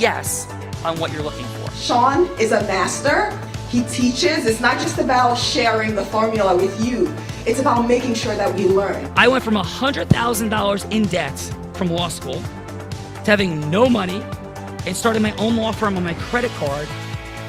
yes on what you're looking for. Sean is a master. He teaches. It's not just about sharing the formula with you. It's about making sure that we learn. I went from $100,000 in debt from law school to having no money and starting my own law firm on my credit card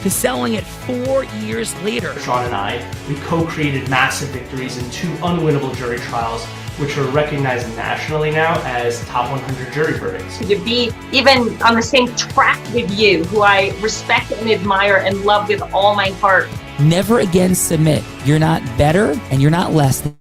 to selling it 4 years later. Sean and I, we co-created massive victories in 2 unwinnable jury trials, which are recognized nationally now as top 100 jury verdicts. To be even on the same track with you, who I respect and admire and love with all my heart. Never again submit. You're not better and you're not less than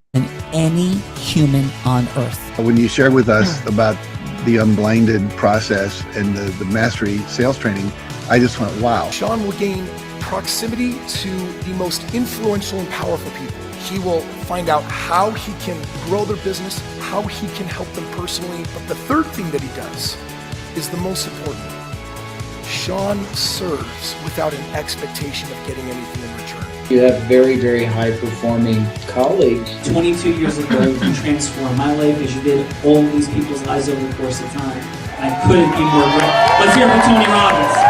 any human on earth. When you shared with us about the unblinded process and the mastery sales training, I just went, wow. Sean will gain proximity to the most influential and powerful people. He will find out how he can grow their business, how he can help them personally. But the third thing that he does is the most important. Sean serves without an expectation of getting anything in return. You have very, very high-performing colleagues. 22 years ago, you transformed my life as you did all these people's lives over the course of time. I couldn't be more grateful. Let's hear it for Tony Robbins.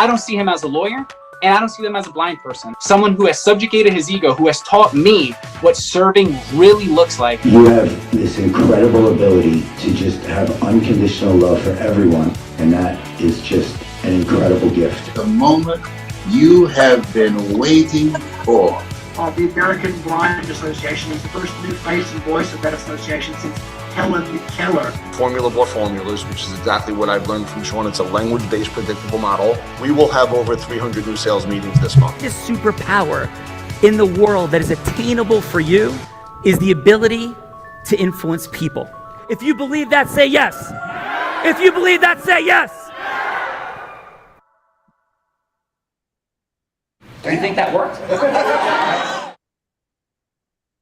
I don't see him as a lawyer, and I don't see him as a blind person. Someone who has subjugated his ego, who has taught me what serving really looks like. You have this incredible ability to just have unconditional love for everyone, and that is just an incredible gift. The moment you have been waiting for. The American Blind Association is the first new face and voice of that association since Helen Keller. Formula for formulas, which is exactly what I've learned from Sean. It's a language-based predictable model. We will have over 300 new sales meetings this month. This superpower in the world that is attainable for you is the ability to influence people. If you believe that, say yes. If you believe that, say yes. Do you think that worked?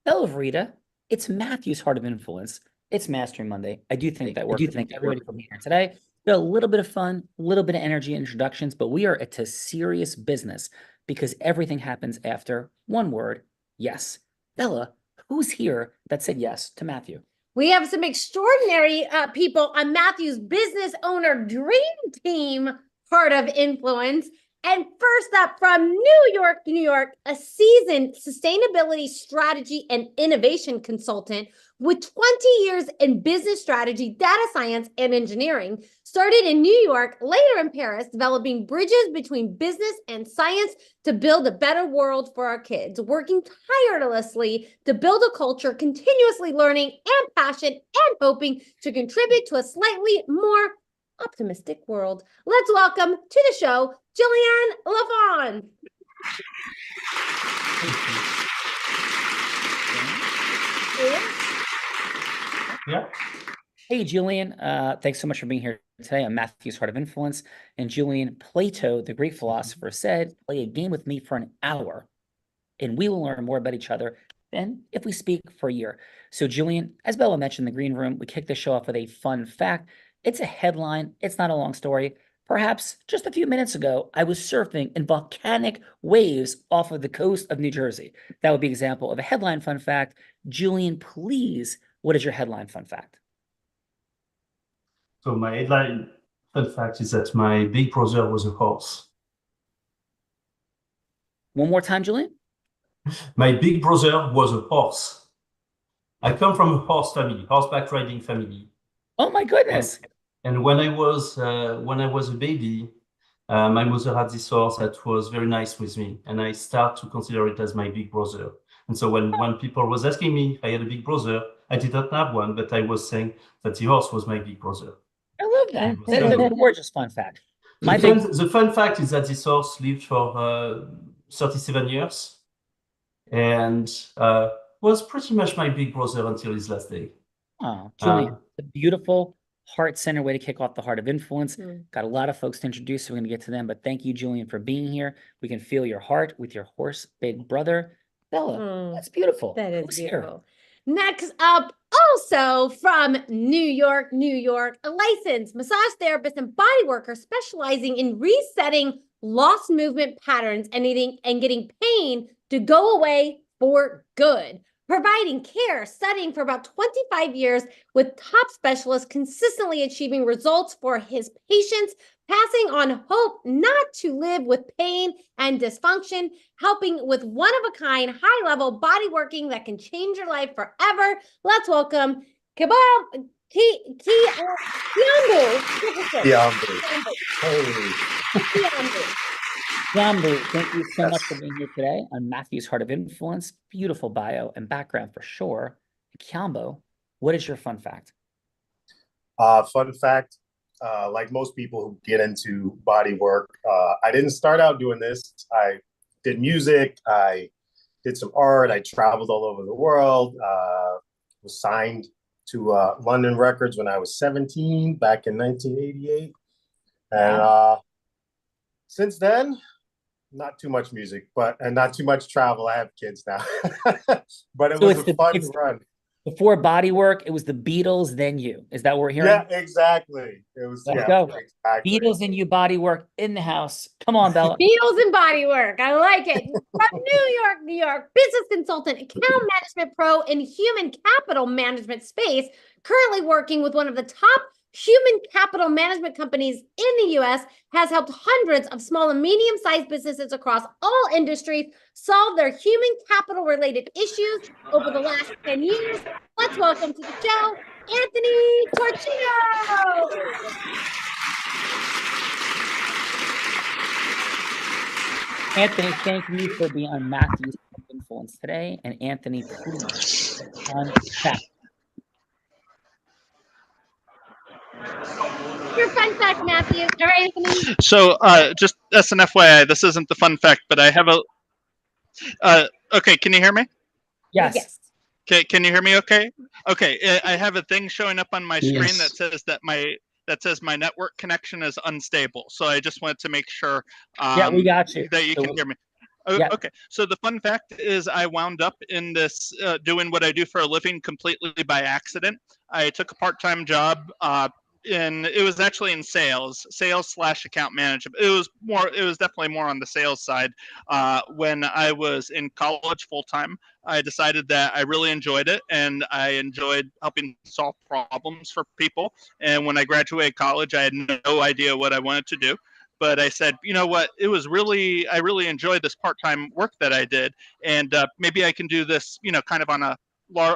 Hello, Rita. It's Matthew's Heart of Influence. It's Mastering Monday. I do think that worked. I do thank everybody for being here today. We got a little bit of fun, a little bit of energy and introductions, but we are into serious business because everything happens after one word, yes. Bella, who's here that said yes to Matthew? We have some extraordinary people on Matthew's business owner dream team, Heart of Influence. And first up from New York, New York, a seasoned sustainability strategy and innovation consultant with 20 years in business strategy, data science, and engineering, started in New York, later in Paris, developing bridges between business and science to build a better world for our kids, working tirelessly to build a culture, continuously learning and passion and hoping to contribute to a slightly more optimistic world. Let's welcome to the show, Jillian LaFawn. Yeah. Hey, Jillian. Thanks so much for being here today. I'm Matthew's Heart of Influence. And Julian, Plato, the Greek philosopher, said, play a game with me for an hour, and we will learn more about each other than if we speak for a year. So, Julian, as Bella mentioned in the green room, we kicked the show off with a fun fact. It's a headline. It's not a long story. Perhaps just a few minutes ago, I was surfing in volcanic waves off of the coast of New Jersey. That would be an example of a headline fun fact. Julian, please, what is your headline fun fact? So my headline fun fact is that my big brother was a horse. One more time, Julian. My big brother was a horse. I come from a horse family, horseback riding family. Oh my goodness. And when I was a baby, my mother had this horse that was very nice with me, and I start to consider it as my big brother. And so when people was asking me if I had a big brother, I did not have one, but I was saying that the horse was my big brother. I love that. That's a gorgeous fun fact. The fun fact is that this horse lived for 37 years and was pretty much my big brother until his last day. Oh, Julian, a beautiful heart-centered way to kick off the Heart of Influence. Got a lot of folks to introduce, so we're going to get to them. But thank you, Julian, for being here. We can feel your heart with your horse big brother. Bella, that's beautiful. That is Who's beautiful. Here? Next up, also from New York, New York, a licensed massage therapist and body worker specializing in resetting lost movement patterns and getting pain to go away for good. providing care, studying for about 25 years with top specialists, consistently achieving results for his patients, passing on hope not to live with pain and dysfunction, helping with one-of-a-kind, high-level body working that can change your life forever. Let's welcome Kiambu. Kiambu, thank you so much for being here today on Matthew's Heart of Influence. Beautiful bio and background for sure. Kiambu, what is your fun fact? Fun fact, like most people who get into body work, I didn't start out doing this. I did music, I did some art, I traveled all over the world, was signed to London Records when I was 17 back in 1988. And since then, not too much music, and not too much travel. I have kids now, but it was a fun run. Before body work, it was the Beatles, then you. Is that what we're hearing? Yeah, exactly. It was. Let's go. Exactly. Beatles and you, body work in the house. Come on, Bella. Beatles and body work. I like it. From New York, business consultant, account management pro in human capital management space, currently working with one of the top human capital management companies in the U.S., has helped hundreds of small and medium-sized businesses across all industries solve their human capital-related issues over the last 10 years. Let's welcome to the show, Anthony Torchino. Anthony, thank you for being on Matthew's Influence today. And Anthony, please, on chat. Your fun fact, Matthew. All right, Anthony. So, just as an FYI, this isn't the fun fact, but I have a. Okay, can you hear me? Yes. Okay, can you hear me? Okay. Okay, I have a thing showing up on my screen that says that my network connection is unstable. So I just wanted to make sure. Yeah, we got you. That you can hear me. Yeah. Okay, so the fun fact is I wound up in this doing what I do for a living completely by accident. I took a part-time job. And it was actually in sales / account management. It was definitely more on the sales side. When I was in college full time, I decided that I really enjoyed it and I enjoyed helping solve problems for people. And when I graduated college, I had no idea what I wanted to do. But I said, you know what? I really enjoyed this part-time work that I did, and maybe I can do this, kind of on a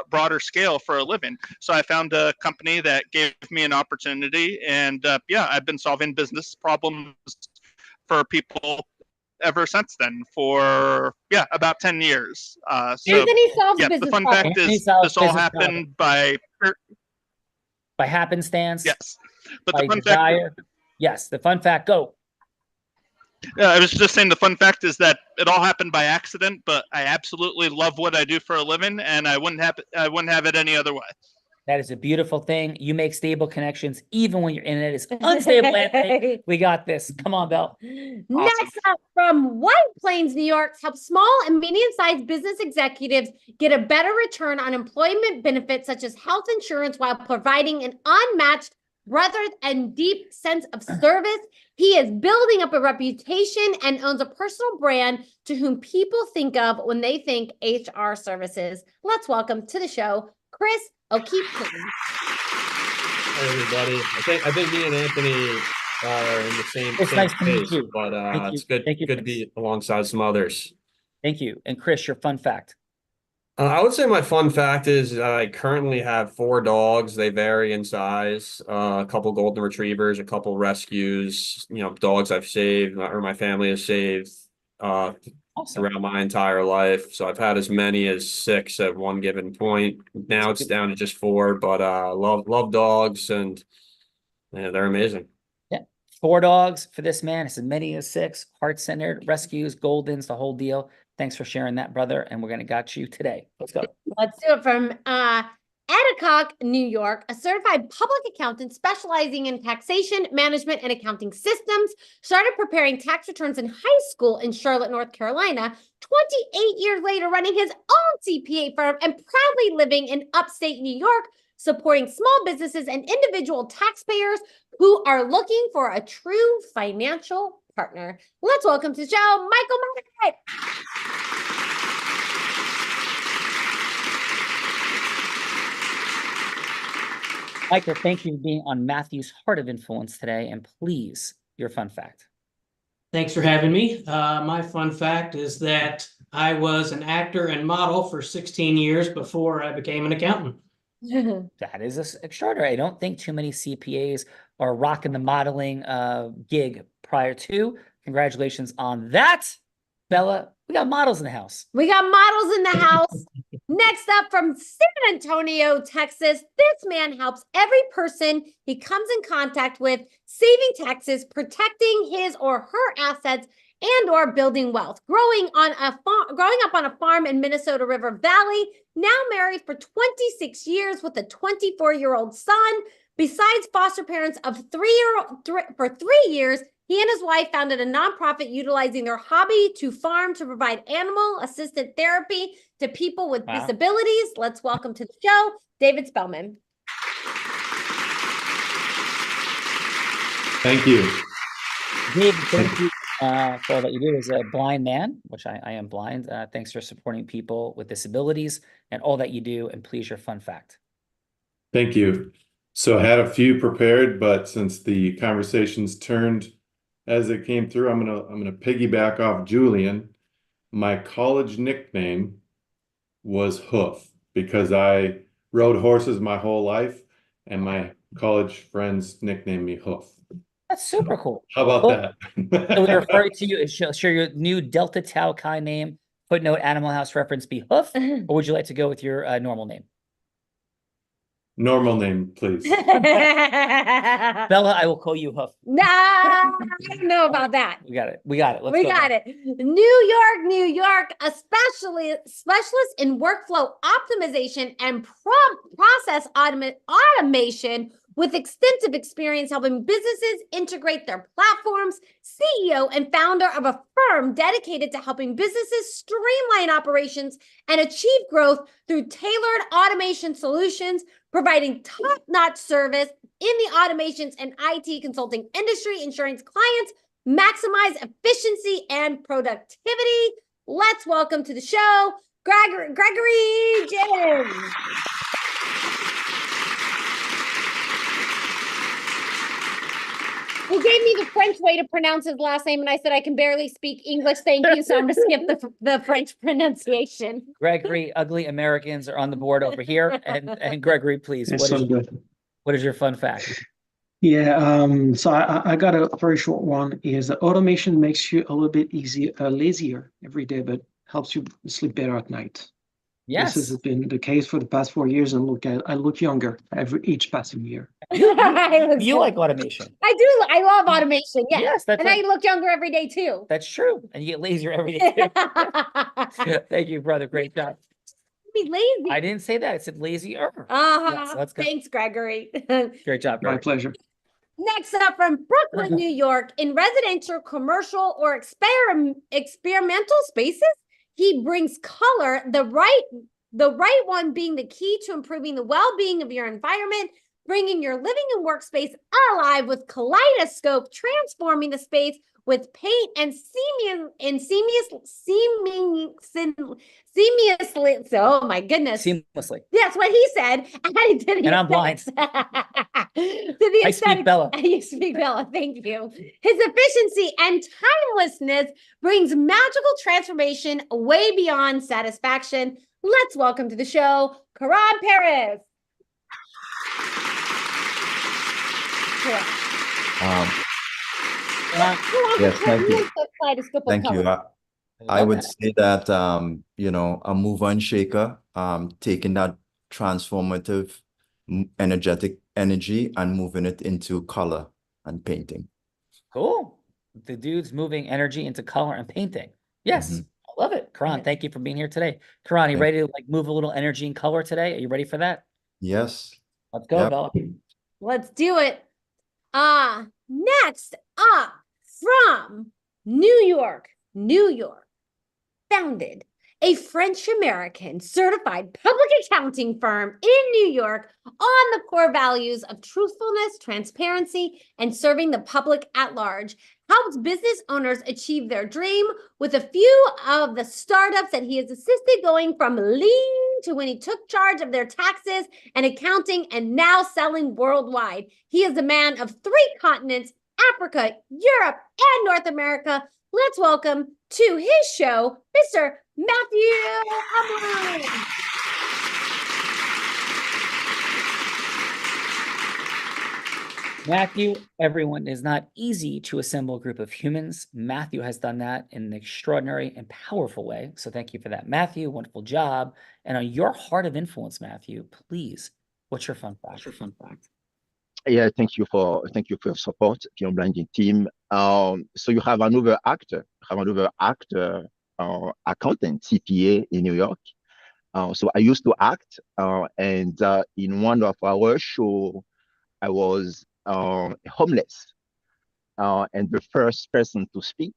broader scale for a living. So I found a company that gave me an opportunity, and I've been solving business problems for people ever since then for about 10 years. Anthony solves business the fun problems. fact is this all happened by happenstance. Yes, but by the fun desire. Yes, the fun fact. Go. I was just saying the fun fact is that it all happened by accident, but I absolutely love what I do for a living, and I wouldn't have it any other way. That is a beautiful thing. You make stable connections even when you're in it. It's unstable. Anthony. We got this. Come on, Belle. Awesome. Next up, from White Plains, New York, help small and medium-sized business executives get a better return on employment benefits such as health insurance while providing an unmatched breadth and deep sense of service. He is building up a reputation and owns a personal brand to whom people think of when they think HR services. Let's welcome to the show, Chris O'Keefe. Hey everybody. I think me and Anthony are in the same nice to meet space, you. but it's good Thank you, good to be alongside some others. Thank you. And Chris, your fun fact. I would say my fun fact is I currently have 4 dogs. They vary in size. A couple golden retrievers, a couple rescues. Dogs I've saved or my family has saved throughout my entire life. So I've had as many as 6 at one given point. Now it's down to just 4, but love dogs, and they're amazing. Yeah, 4 dogs for this man. It's as many as 6. Heart-centered, rescues, Goldens, the whole deal. Thanks for sharing that, brother. And we're going to got you today. Let's go. Let's do it. From Eddicock, New York, a certified public accountant specializing in taxation, management, and accounting systems, started preparing tax returns in high school in Charlotte, North Carolina. 28 years later, running his own CPA firm and proudly living in upstate New York, supporting small businesses and individual taxpayers who are looking for a true financial partner. Let's welcome to the show, Michael Market. Micah, thank you for being on Matthew's Heart of Influence today. And please, your fun fact. Thanks for having me. My fun fact is that I was an actor and model for 16 years before I became an accountant. That is extraordinary. I don't think too many CPAs are rocking the modeling gig prior to. Congratulations on that. Bella, we got models in the house. We got models in the house. Next up from San Antonio, Texas, this man helps every person he comes in contact with saving taxes, protecting his or her assets, and or building wealth. Growing up on a farm in Minnesota River Valley, now married for 26 years with a 24-year-old son. Besides foster parents of for 3 years, he and his wife founded a nonprofit utilizing their hobby to farm to provide animal-assisted therapy to people with disabilities. Let's welcome to the show, David Spellman. Thank you. David, thank you for all that you do as a blind man, which I am blind. Thanks for supporting people with disabilities and all that you do. And please, your fun fact. Thank you. So I had a few prepared, but since the conversations turned as it came through, I'm gonna piggyback off Julian. My college nickname was Hoof because I rode horses my whole life, and my college friends nicknamed me Hoof. That's super cool. How about that? So we refer to you as share your new Delta Tau Chi name, footnote Animal House reference be Hoof, or would you like to go with your normal name? Normal name, please. Bella, I will call you Hoof. Nah, I don't know about that. We got it. We got it. We got it. New York, a specialist in workflow optimization and process automation with extensive experience helping businesses integrate their platforms, CEO and founder of a firm dedicated to helping businesses streamline operations and achieve growth through tailored automation solutions, providing top-notch service in the automations and IT consulting industry, ensuring clients maximize efficiency and productivity. Let's welcome to the show, Gregory James. He gave me the French way to pronounce his last name, and I said I can barely speak English. Thank you, so I'm going to skip the French pronunciation. Gregory, ugly Americans are on the board over here, and Gregory, please, what is your fun fact? Yeah, so I got a very short one. Is that automation makes you a little bit lazier every day, but helps you sleep better at night. Yes, this has been the case for the past 4 years, and I look younger each passing year. You like automation. I do. I love automation. Yes, yes, that's and I look younger every day too. That's true, and you get lazier every day too. Thank you, brother. Great job. Be lazy. I didn't say that. I said lazier. Yes, let's go. Thanks, Gregory. Great job, Gregory. My pleasure. Next up from Brooklyn, New York, in residential, commercial, or experimental spaces, he brings color, the right one being the key to improving the well-being of your environment, bringing your living and workspace alive with kaleidoscope, transforming the space with paint and seamlessly. Oh my goodness. Seamlessly. That's what he said. And I'm blind. I speak Bella. You speak Bella. Thank you. His efficiency and timelessness brings magical transformation way beyond satisfaction. Let's welcome to the show, Karan Perez. Yes, thank you. Thank you. I would say that, a mover and shaker, taking that transformative, energetic energy and moving it into color and painting. Cool. The dude's moving energy into color and painting. Yes, I love it. Karan, thank you for being here today. Karan, you ready to move a little energy and color today? Are you ready for that? Yes. Let's go, Bella. Let's do it. Next up from New York, founded a French-American certified public accounting firm in New York on the core values of truthfulness, transparency, and serving the public at large, helps business owners achieve their dream with a few of the startups that he has assisted going from lean to when he took charge of their taxes and accounting and now selling worldwide. He is a man of 3 continents, Africa, Europe, and North America. Let's welcome to his show, Mr. Matthew Umland. Matthew, everyone, is not easy to assemble a group of humans. Matthew has done that in an extraordinary and powerful way. So thank you for that, Matthew. Wonderful job. And on your heart of influence, Matthew, please, what's your fun fact? Yeah, thank you for your support, your blinding team. So you have another actor, accountant, CPA in New York. So I used to act, and in one of our show, I was homeless, and the first person to speak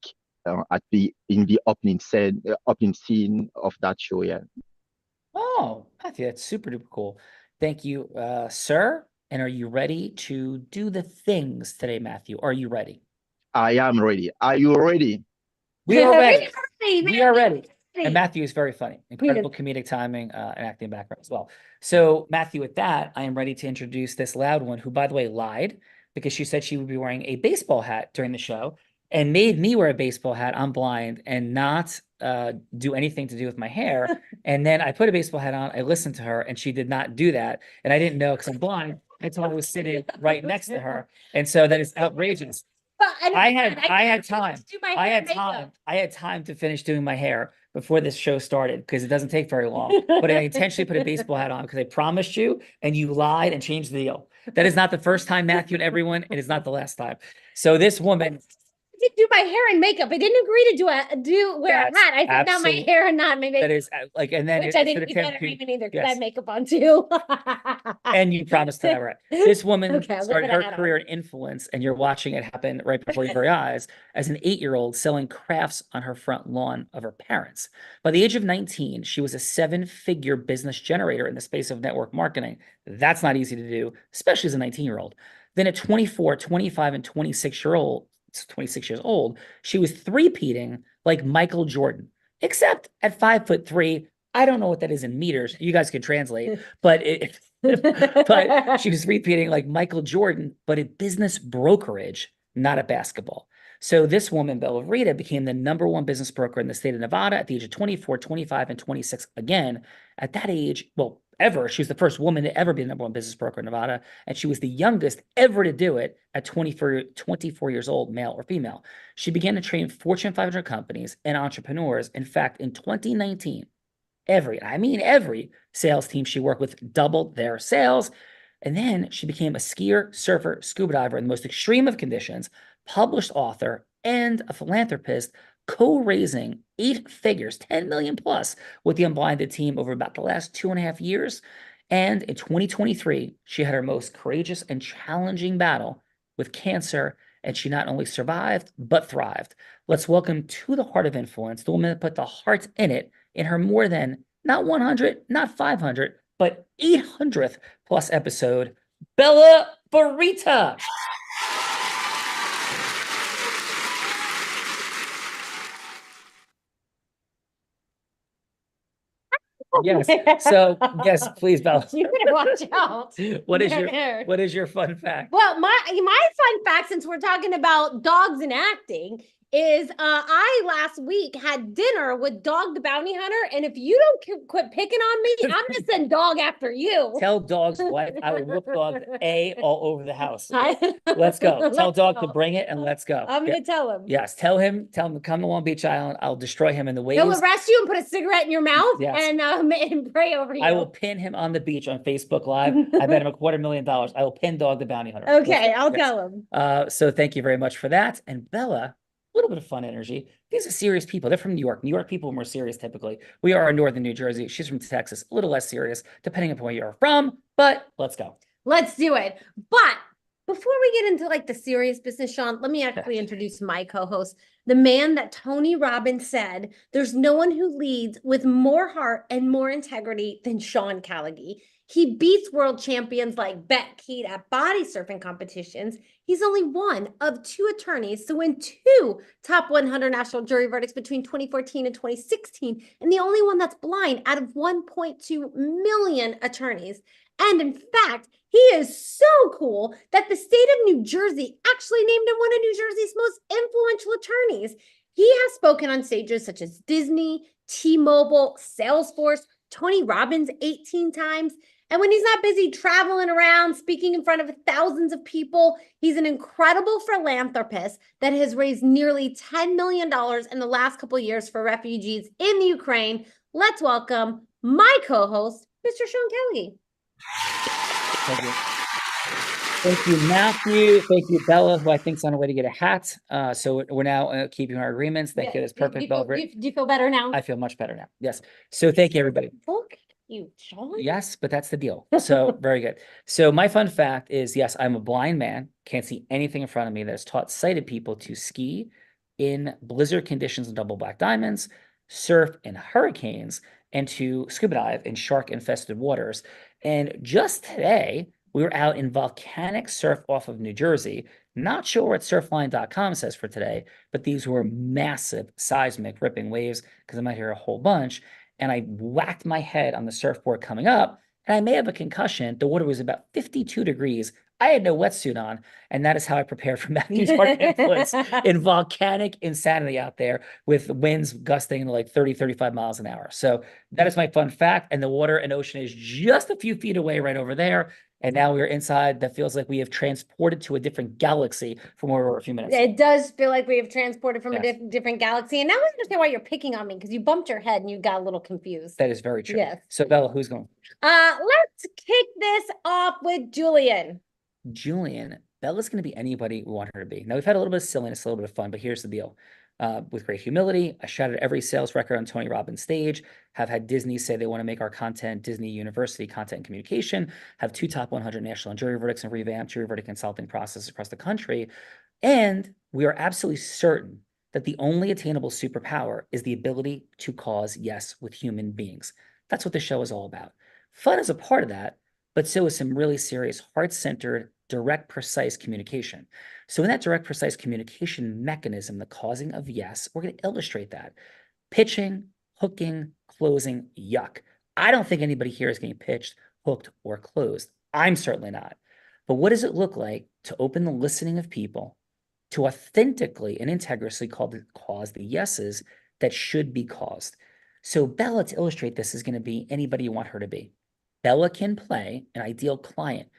in the opening scene of that show. Yeah. Oh, Matthew, that's super duper cool. Thank you, sir. And are you ready to do the things today, Matthew? Are you ready? I am ready. Are you ready? We are ready. We We are ready. And Matthew is very funny. Incredible comedic timing and acting background as well. So, Matthew, with that, I am ready to introduce this loud one who, by the way, lied because she said she would be wearing a baseball hat during the show and made me wear a baseball hat. I'm blind and not do anything to do with my hair. And then I put a baseball hat on. I listened to her and she did not do that. And I didn't know because I'm blind until I was sitting right next to her. And so that is outrageous. I had time. I had time to finish doing my hair before this show started because it doesn't take very long. But I intentionally put a baseball hat on because I promised you, and you lied and changed the deal. That is not the first time, Matthew, and everyone. It is not the last time. So this woman. I did do my hair and makeup. I didn't agree to wear a hat. I said, not my hair and not my makeup. That is like, and then which I didn't get that agreement either because I have makeup on too. And you promised to never. This woman Okay, started her career in influence, and you're watching it happen right before your very eyes as an 8-year-old selling crafts on her front lawn of her parents. By the age of 19, she was a 7-figure business generator in the space of network marketing. That's not easy to do, especially as a 19-year-old. Then at 24, 25, and 26 years old, she was three-peating like Michael Jordan, except at 5'3". I don't know what that is in meters. You guys can translate, but but she was repeating like Michael Jordan, but at business brokerage, not at basketball. So this woman, Bella Rita, became the #1 business broker in the state of Nevada at the age of 24, 25, and 26. Again, at that age, well, ever, she was the first woman to ever be the #1 business broker in Nevada, and she was the youngest ever to do it at 24 years old, male or female. She began to train Fortune 500 companies and entrepreneurs. In fact, in 2019, every sales team she worked with doubled their sales. And then she became a skier, surfer, scuba diver in the most extreme of conditions, published author, and a philanthropist, co-raising 8 figures, 10 million plus, with the Unblinded team over about the last 2.5 years. And in 2023, she had her most courageous and challenging battle with cancer, and she not only survived, but thrived. Let's welcome to the Heart of Influence, the woman that put the heart in it in her more than, not 100, not 500, but 800th plus episode, Bella Barita. Yes. So yes, please, Bella. You better watch out. What is your fun fact? Well, my fun fact, since we're talking about dogs and acting, is I last week had dinner with Dog the Bounty Hunter, and if you don't quit picking on me, I'm gonna send Dog after you. Tell Dog's wife I will whoop Dog all over the house. Let's go. Tell Dog to bring it and let's go. I'm gonna tell him. Yes, tell him to come to Long Beach Island. I'll destroy him in the waves. He'll arrest you and put a cigarette in your mouth. Yes. And pray over you. I will pin him on the beach on Facebook Live. I bet him $250,000. I will pin Dog the Bounty Hunter. Okay, I'll tell him. So thank you very much for that. And Bella, a little bit of fun energy. These are serious people. They're from New York. New York people are more serious typically. We are in northern New Jersey. She's from Texas. A little less serious, depending upon where you're from. But let's go. Let's do it. But before we get into like the serious business, Sean, let me actually introduce my co-host, the man that Tony Robbins said, there's no one who leads with more heart and more integrity than Sean Callagy. He beats world champions like Bet Keat at body surfing competitions. He's only one of 2 attorneys to win 2 top 100 national jury verdicts between 2014 and 2016, and the only one that's blind out of 1.2 million attorneys. And in fact, he is so cool that the state of New Jersey actually named him one of New Jersey's most influential attorneys. He has spoken on stages such as Disney, T-Mobile, Salesforce, Tony Robbins 18 times. And when he's not busy traveling around, speaking in front of thousands of people, he's an incredible philanthropist that has raised nearly $10 million in the last couple of years for refugees in the Ukraine. Let's welcome my co-host, Mr. Sean Kelly. Thank you. Thank you, Matthew. Thank you, Bella, who I think is on her way to get a hat. So we're now keeping our agreements. Thank you. That's perfect, Bella. Do you feel better now? I feel much better now. Yes. So thank you, everybody. Look at you, Sean. Yes, but that's the deal. So very good. So my fun fact is, yes, I'm a blind man, can't see anything in front of me, that has taught sighted people to ski in blizzard conditions and double black diamonds, surf in hurricanes, and to scuba dive in shark-infested waters. And just today, we were out in volcanic surf off of New Jersey. Not sure what surfline.com says for today, but these were massive seismic ripping waves, because I might hear a whole bunch. And I whacked my head on the surfboard coming up, and I may have a concussion. The water was about 52 degrees. I had no wetsuit on, and that is how I prepared for Matthew's Heart of Influence in volcanic insanity out there with winds gusting to like 30, 35 miles an hour. So that is my fun fact. And the water and ocean is just a few feet away right over there. And now we're inside. That feels like we have transported to a different galaxy from where we were a few minutes ago. It does feel like we have transported from Yes. a different galaxy. And now I understand why you're picking on me, because you bumped your head and you got a little confused. That is very true. Yes. So Bella, who's going? Let's kick this off with Julian. Julian, Bella's going to be anybody we want her to be. Now, we've had a little bit of silliness, a little bit of fun, but here's the deal. With great humility, I shattered every sales record on Tony Robbins' stage, have had Disney say they want to make our content Disney University Content and Communication, have 2 top 100 national jury verdicts and revamped jury verdict consulting processes across the country. And we are absolutely certain that the only attainable superpower is the ability to cause yes with human beings. That's what the show is all about. Fun is a part of that, but so is some really serious, heart-centered, direct, precise communication. So in that direct, precise communication mechanism, the causing of yes, we're going to illustrate that. Pitching, hooking, closing, yuck. I don't think anybody here is getting pitched, hooked, or closed. I'm certainly not. But what does it look like to open the listening of people to authentically and integrally cause the yeses that should be caused? So Bella, to illustrate this, is going to be anybody you want her to be. Bella can play an ideal client.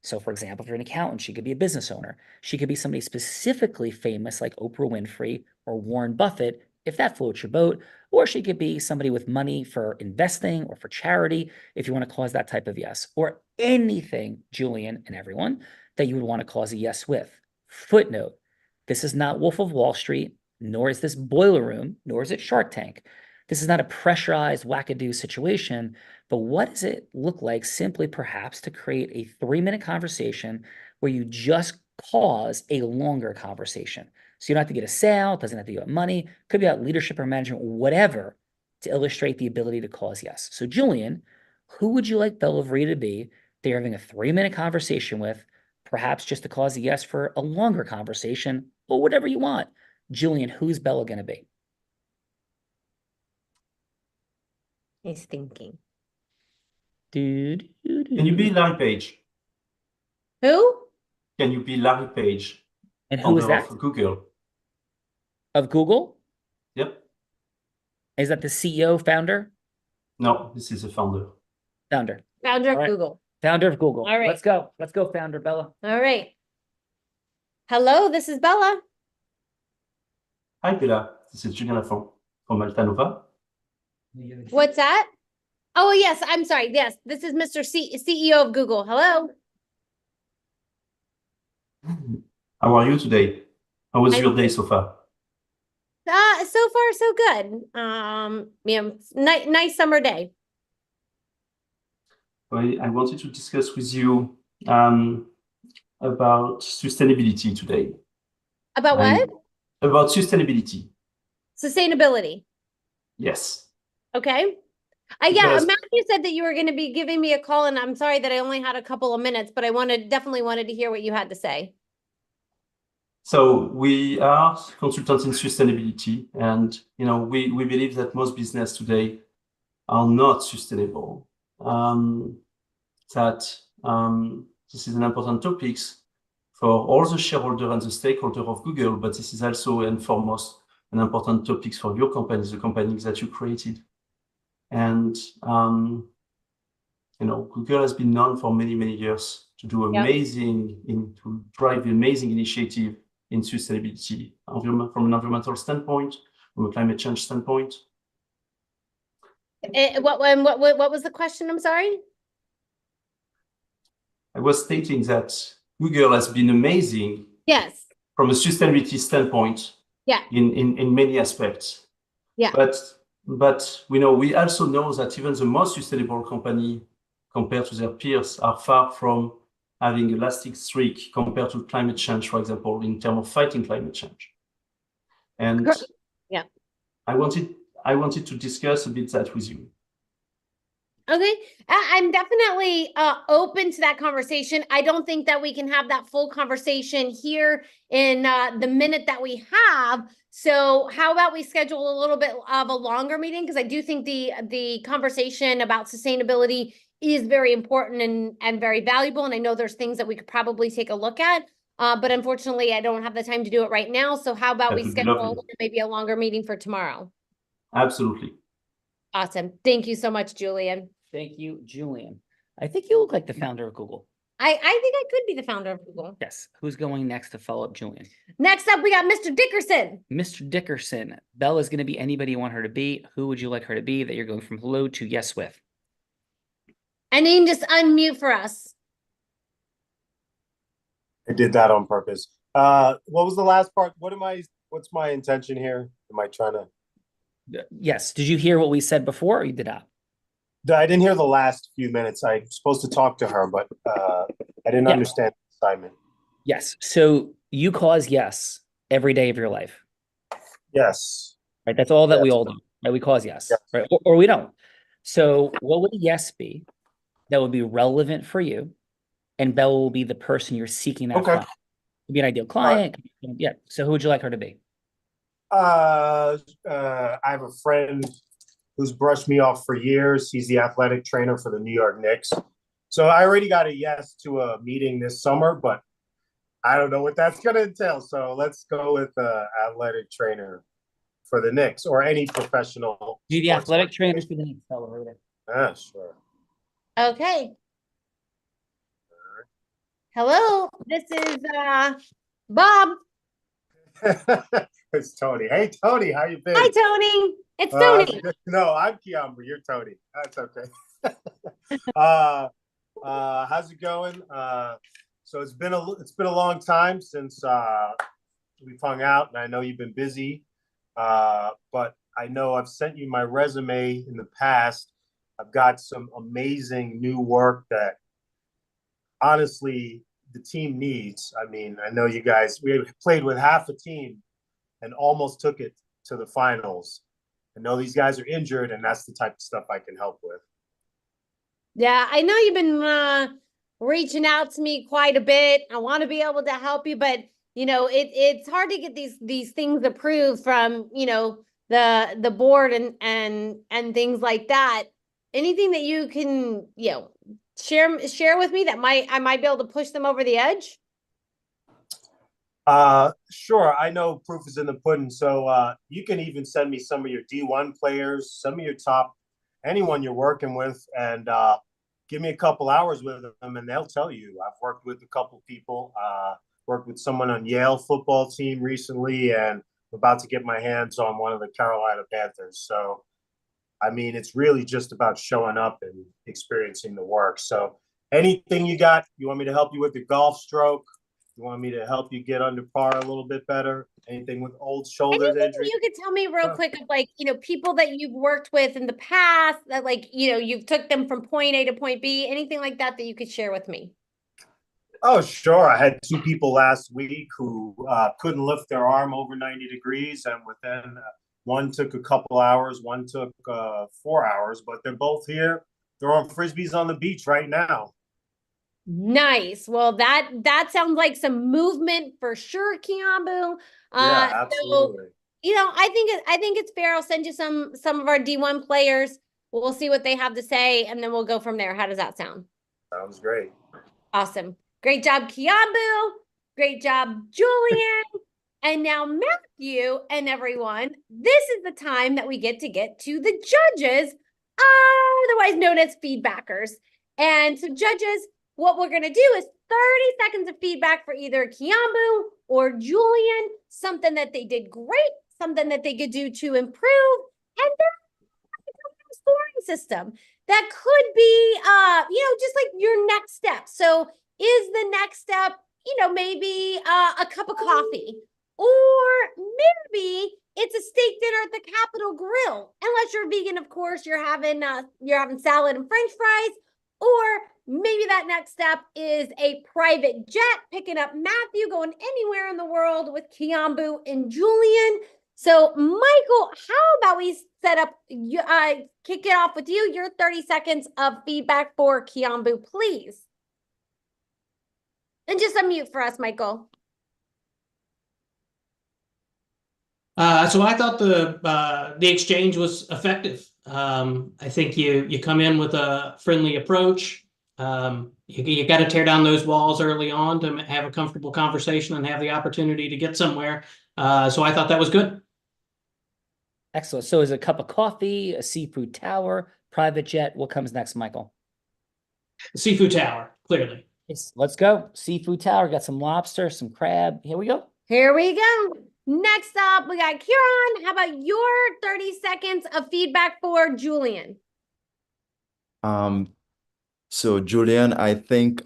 So for example, if you're an accountant, she could be a business owner. She could be somebody specifically famous like Oprah Winfrey or Warren Buffett, if that floats your boat. Or she could be somebody with money for investing or for charity, if you want to cause that type of yes. Or anything, Julian and everyone, that you would want to cause a yes with. Footnote, this is not Wolf of Wall Street, nor is this Boiler Room, nor is it Shark Tank. This is not a pressurized wackadoo situation, but what does it look like simply perhaps to create a 3-minute conversation where you just cause a longer conversation? So you don't have to get a sale, it doesn't have to be about money, could be about leadership or management, whatever, to illustrate the ability to cause yes. So Julian, who would you like Bella Vree to be that you're having a 3-minute conversation with, perhaps just to cause a yes for a longer conversation, or whatever you want? Julian, who's Bella going to be? He's thinking. Can you be Larry Page? Who? Can you be Larry Page? And who is that? Of Google. Of Google? Yep. Is that the CEO, founder? No, this is a founder. Founder. Founder of All right. Google. Founder of Google. All right. Let's go. Let's go, founder Bella. All right. Hello, this is Bella. Hi, Bella. This is Julian from Altanova. What's that? Oh, yes, I'm sorry. Yes, this is Mr. CEO of Google. Hello. How are you today? How was your day so far? So far, so good. Yeah, nice summer day. I wanted to discuss with you about sustainability today. About what? About sustainability. Sustainability. Yes. Okay. Yeah, Because- Matthew said that you were going to be giving me a call, and I'm sorry that I only had a couple of minutes, but I definitely wanted to hear what you had to say. So we are consultants in sustainability, and we believe that most business today are not sustainable. This is an important topic for all the shareholders and the stakeholder of Google, but this is also and foremost an important topic for your company, the companies that you created. And Google has been known for many, many years to do to drive amazing initiative in sustainability, from an environmental standpoint, from a climate change standpoint. What was the question? I'm sorry. I was stating that Google has been amazing. Yes. From a sustainability standpoint. Yeah. In many aspects. Yeah. But we also know that even the most sustainable company compared to their peers are far from having a lasting streak compared to climate change, for example, in terms of fighting climate change. And yeah, I wanted to discuss a bit that with you. Okay, I'm definitely open to that conversation. I don't think that we can have that full conversation here in the minute that we have. So how about we schedule a little bit of a longer meeting? Because I do think the conversation about sustainability is very important and very valuable. And I know there's things that we could probably take a look at. But unfortunately, I don't have the time to do it right now. So how about we schedule maybe a longer meeting for tomorrow? Absolutely. Awesome. Thank you so much, Julian. Thank you, Julian. I think you look like the founder of Google. I think I could be the founder of Google. Yes. Who's going next to follow up Julian? Next up, we got Mr. Dickerson. Mr. Dickerson. Belle is going to be anybody you want her to be. Who would you like her to be that you're going from hello to yes with? And you can just unmute for us. I did that on purpose. What was the last part? What's my intention here? Am I trying to? Yes. Did you hear what we said before, or you did not? I didn't hear the last few minutes. I'm supposed to talk to her, but I didn't understand the assignment. Yes. So you cause yes every day of your life. Yes. Right. That's all that we all do. Right. We cause yes. Right. Or we don't. So what would a yes be that would be relevant for you? And Belle will be the person you're seeking that from. Could be an ideal client. Yeah. So who would you like her to be? I have a friend who's brushed me off for years. He's the athletic trainer for the New York Knicks. So I already got a yes to a meeting this summer, but I don't know what that's going to entail. So let's go with athletic trainer for the Knicks or any professional. Do the athletic trainers for the Knicks, celebrator? Sure. Okay. Hello, this is Bob. It's Tony. Hey, Tony, how you been? Hi, Tony. It's Tony. No, I'm Kiambra. You're Tony. That's okay. How's it going? So it's been a long time since we've hung out, and I know you've been busy. But I know I've sent you my resume in the past. I've got some amazing new work that honestly the team needs. I mean, I know you guys, we played with half a team and almost took it to the finals. I know these guys are injured, and that's the type of stuff I can help with. Yeah, I know you've been reaching out to me quite a bit. I want to be able to help you, but it's hard to get these things approved from the board and things like that. Anything that you can share with me that I might be able to push them over the edge? Sure. I know proof is in the pudding. So you can even send me some of your D1 players, some of your top, anyone you're working with, and give me a couple hours with them and they'll tell you. I've worked with a couple people, worked with someone on Yale football team recently, and I'm about to get my hands on one of the Carolina Panthers. So, I mean, it's really just about showing up and experiencing the work. So anything you got, you want me to help you with the golf stroke? You want me to help you get under par a little bit better? Anything with old shoulder injury? You could tell me real quick of people that you've worked with in the past that you've took them from point A to point B, anything like that you could share with me. Oh, sure. I had two people last week who couldn't lift their arm over 90 degrees, and within One took a couple hours, one took 4 hours, but they're both here. They're on frisbees on the beach right now. Nice. Well, that sounds like some movement for sure, Kiambu. Yeah, absolutely. So, I think it's fair. I'll send you some of our D1 players. We'll see what they have to say, and then we'll go from there. How does that sound? Sounds great. Awesome. Great job, Kiambu. Great job, Julian. And now, Matthew and everyone, this is the time that we get to the judges, otherwise known as feedbackers. And so, judges, what we're going to do is 30 seconds of feedback for either Kiambu or Julian, something that they did great, something that they could do to improve, and then a scoring system that could be, just like your next step. So is the next step, maybe a cup of coffee, or maybe it's a steak dinner at the Capitol Grill. Unless you're vegan, of course, you're having salad and French fries. Or maybe that next step is a private jet, picking up Matthew, going anywhere in the world with Kiambu and Julian. So, Michael, how about we set up, kick it off with you, your 30 seconds of feedback for Kiambu, please. And just unmute for us, Michael. So I thought the exchange was effective. I think you come in with a friendly approach. You got to tear down those walls early on to have a comfortable conversation and have the opportunity to get somewhere. So I thought that was good. Excellent. So is it a cup of coffee, a seafood tower, private jet? What comes next, Michael? The seafood tower, clearly. Yes, let's go. Seafood tower. Got some lobster, some crab. Here we go. Here we go. Next up, we got Kieran. How about your 30 seconds of feedback for Julian? So Julian, I think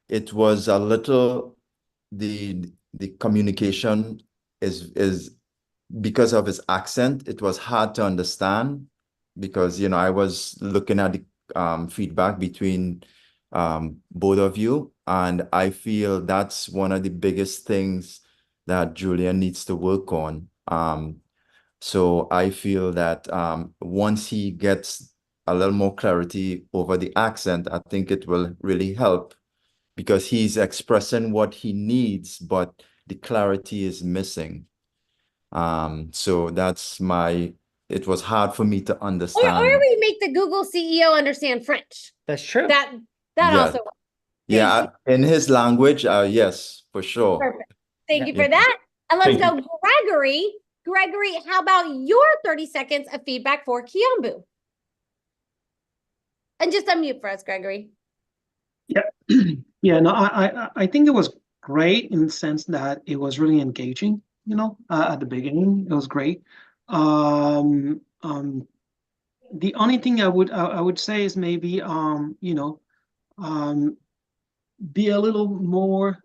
it was a little the communication is because of his accent, it was hard to understand because I was looking at the feedback between both of you, and I feel that's one of the biggest things that Julian needs to work on. So I feel that once he gets a little more clarity over the accent, I think it will really help because he's expressing what he needs, but the clarity is missing. So it was hard for me to understand. Or we make the Google CEO understand French. That's true. That Yeah. also works. Yeah, in his language, yes, for sure. Perfect. Thank you for that. And let's go, Gregory. Gregory, how about your 30 seconds of feedback for Kiambu? And just unmute for us, Gregory. Yeah. Yeah, no, I think it was great in the sense that it was really engaging, at the beginning. It was great. The only thing I would say is maybe be a little more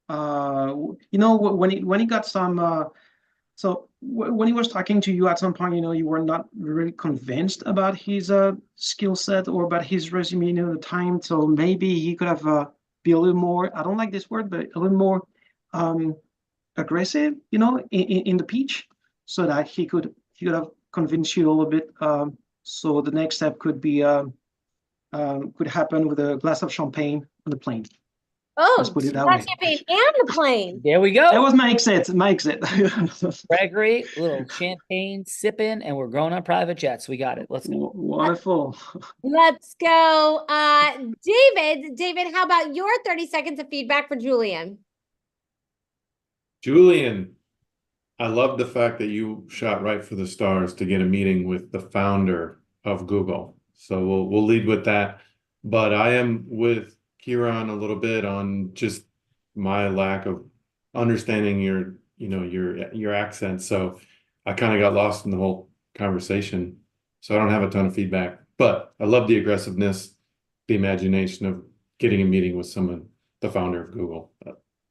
when he got some so when he was talking to you at some point, you were not really convinced about his skill set or about his resume at the time. So maybe he could have be a little more, I don't like this word, but a little more aggressive, in the pitch, so that he could have convinced you a little bit. So the next step could be could happen with a glass of champagne on the plane. Oh, let's put it that glass way. champagne and the plane. There we go. That was my exit. Gregory, little champagne sipping, and we're going on private jets. We got it. Let's go. Wonderful. Let's go. David. David, how about your 30 seconds of feedback for Julian? Julian, I love the fact that you shot right for the stars to get a meeting with the founder of Google. So we'll lead with that. But I am with Kieran a little bit on just my lack of understanding your accent. So I kind of got lost in the whole conversation. So I don't have a ton of feedback, but I love the aggressiveness, the imagination of getting a meeting with someone, the founder of Google.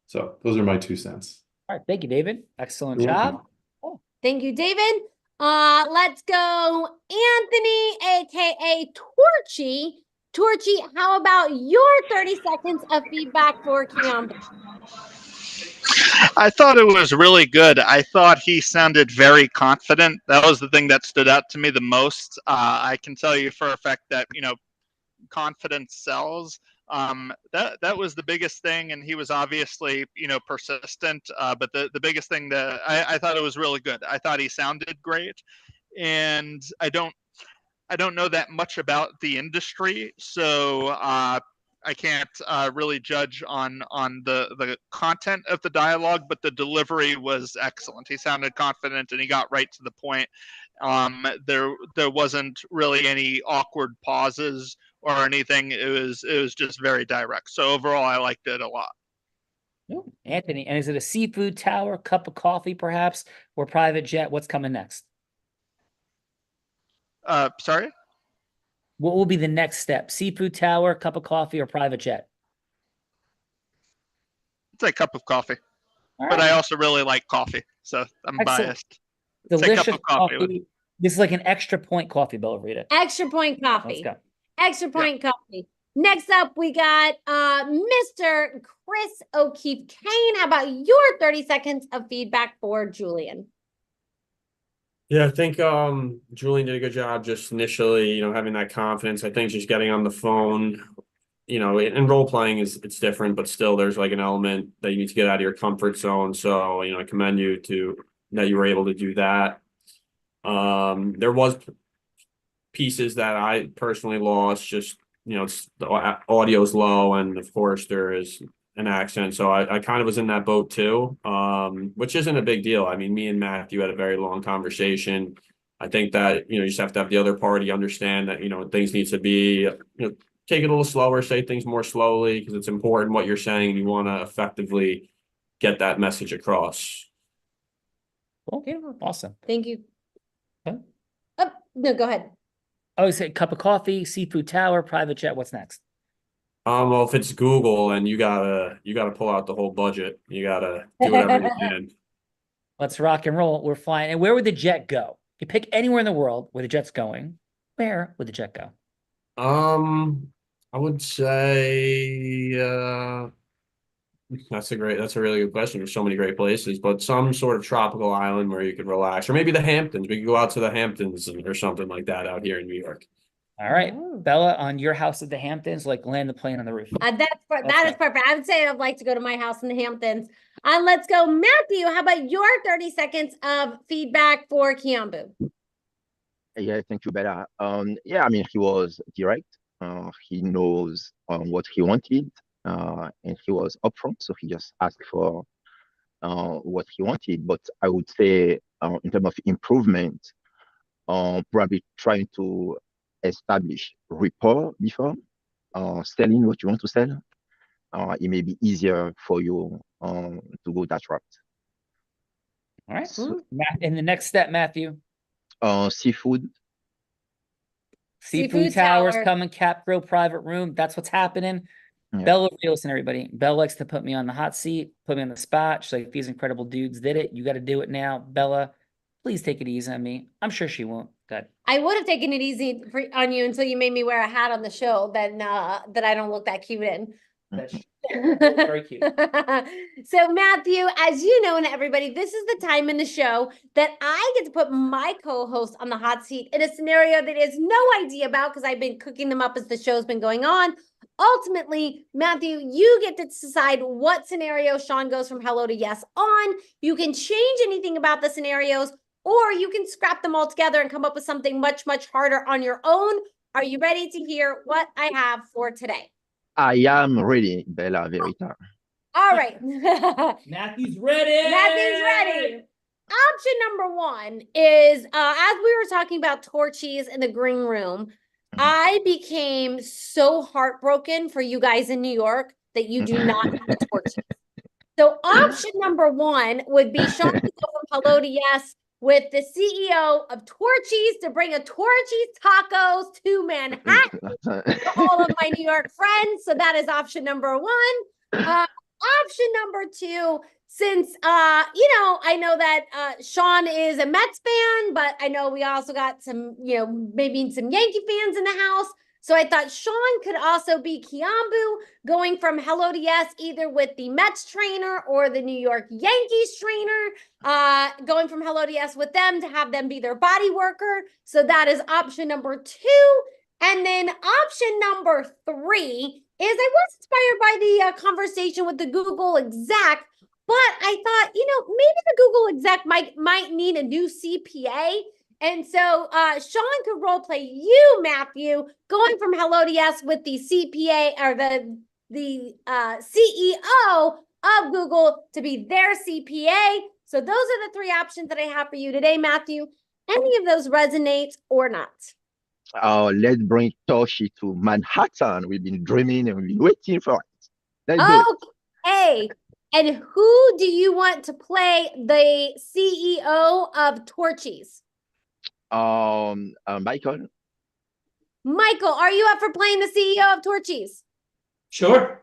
So those are my 2 cents. All right. Thank you, David. Excellent You're job. welcome. Thank you, David. Let's go, Anthony, aka Torchy. Torchy, how about your 30 seconds of feedback for Kiambu? I thought it was really good. I thought he sounded very confident. That was the thing that stood out to me the most. I can tell you for a fact that, confidence sells. That was the biggest thing, and he was obviously, persistent. But the biggest thing that I thought it was really good. I thought he sounded great, and I don't know that much about the industry, so I can't really judge on the content of the dialogue, but the delivery was excellent. He sounded confident and he got right to the point. There wasn't really any awkward pauses or anything. It was just very direct. So overall, I liked it a lot. Ooh, Anthony, and is it a seafood tower, cup of coffee, perhaps, or private jet? What's coming next? Sorry? What will be the next step? Seafood tower, cup of coffee, or private jet? It's a cup of coffee. All But right. I also really like coffee, so I'm Excellent. biased. Say Delicious cup of coffee. coffee. This is like an extra point coffee, Bella Rita. Extra point Let's coffee. go. Extra point coffee. Next up, we got Mr. Chris O'Keefe Kane. How about your 30 seconds of feedback for Julian? Yeah, I think Julian did a good job just initially, having that confidence. I think just getting on the phone, and role playing it's different, but still there's like an element that you need to get out of your comfort zone. So, I commend you that you were able to do that. There was pieces that I personally lost, just, the audio's low, and of course there is an accent. So I kind of was in that boat too, which isn't a big deal. I mean, me and Matthew had a very long conversation. I think that, you just have to have the other party understand that, things need to be, take it a little slower, say things more slowly, because it's important what you're saying. You want to effectively get that message across. Okay, awesome. Thank you. Okay. Oh, no, go ahead. Oh, you said cup of coffee, seafood tower, private jet. What's next? Well, if it's Google, and you gotta pull out the whole budget. You gotta do whatever you can. Let's rock and roll. We're flying. And where would the jet go? You pick anywhere in the world where the jet's going. Where would the jet go? I would say that's a really good question. There's so many great places, but some sort of tropical island where you could relax, or maybe the Hamptons. We could go out to the Hamptons or something like that out here in New York. All right, Bella, on your house at the Hamptons, like land the plane on the roof. That is perfect. I would say I'd like to go to my house in the Hamptons. Let's go, Matthew. How about your 30 seconds of feedback for Kiambu? Yeah, thank you, Bella. Yeah, I mean, he was direct. He knows what he wanted, and he was upfront. So he just asked for what he wanted. But I would say, in terms of improvement, probably trying to establish rapport before selling what you want to sell. It may be easier for you to go that route. All right. So, and the next step, Matthew. Seafood. Seafood towers coming, Cap Grill private room. That's what's happening. Yeah. Bella, listen, everybody. Bella likes to put me on the hot seat, put me on the spot. She's like, these incredible dudes did it. You got to do it now. Bella, please take it easy on me. I'm sure she won't. Good. I would have taken it easy on you until you made me wear a hat on the show that I don't look that cute in. Very cute. So Matthew, as you know, and everybody, this is the time in the show that I get to put my co-host on the hot seat in a scenario that he has no idea about because I've been cooking them up as the show's been going on. Ultimately, Matthew, you get to decide what scenario Sean goes from hello to yes on. You can change anything about the scenarios, or you can scrap them all together and come up with something much, much harder on your own. Are you ready to hear what I have for today? I am ready, Bella Verita. All right. Matthew's ready. Matthew's ready. Option number one is, as we were talking about torchies in the green room, I became so heartbroken for you guys in New York that you do not have a torchies. So option number one would be Sean to go from hello to yes with the CEO of Torchies to bring a Torchies tacos to Manhattan for all of my New York friends. So that is option number one. Option number two, since, I know that Sean is a Mets fan, but I know we also got some, maybe some Yankee fans in the house. So I thought Sean could also be Kiambu, going from Hello to Yes, either with the Mets trainer or the New York Yankees trainer, going from Hello to Yes with them to have them be their body worker. So that is option number 2. And then option number 3 is I was inspired by the conversation with the Google exec, but I thought, maybe the Google exec might need a new CPA. And so Sean could role play you, Matthew, going from Hello to Yes with the CPA or the CEO of Google to be their CPA. So those are the 3 options that I have for you today, Matthew. Any of those resonate or not? Let's bring Toshi to Manhattan. We've been dreaming and we've been waiting for it. Let's do it. Okay. And who do you want to play the CEO of Torchies? Michael. Michael, are you up for playing the CEO of Torchies? Sure.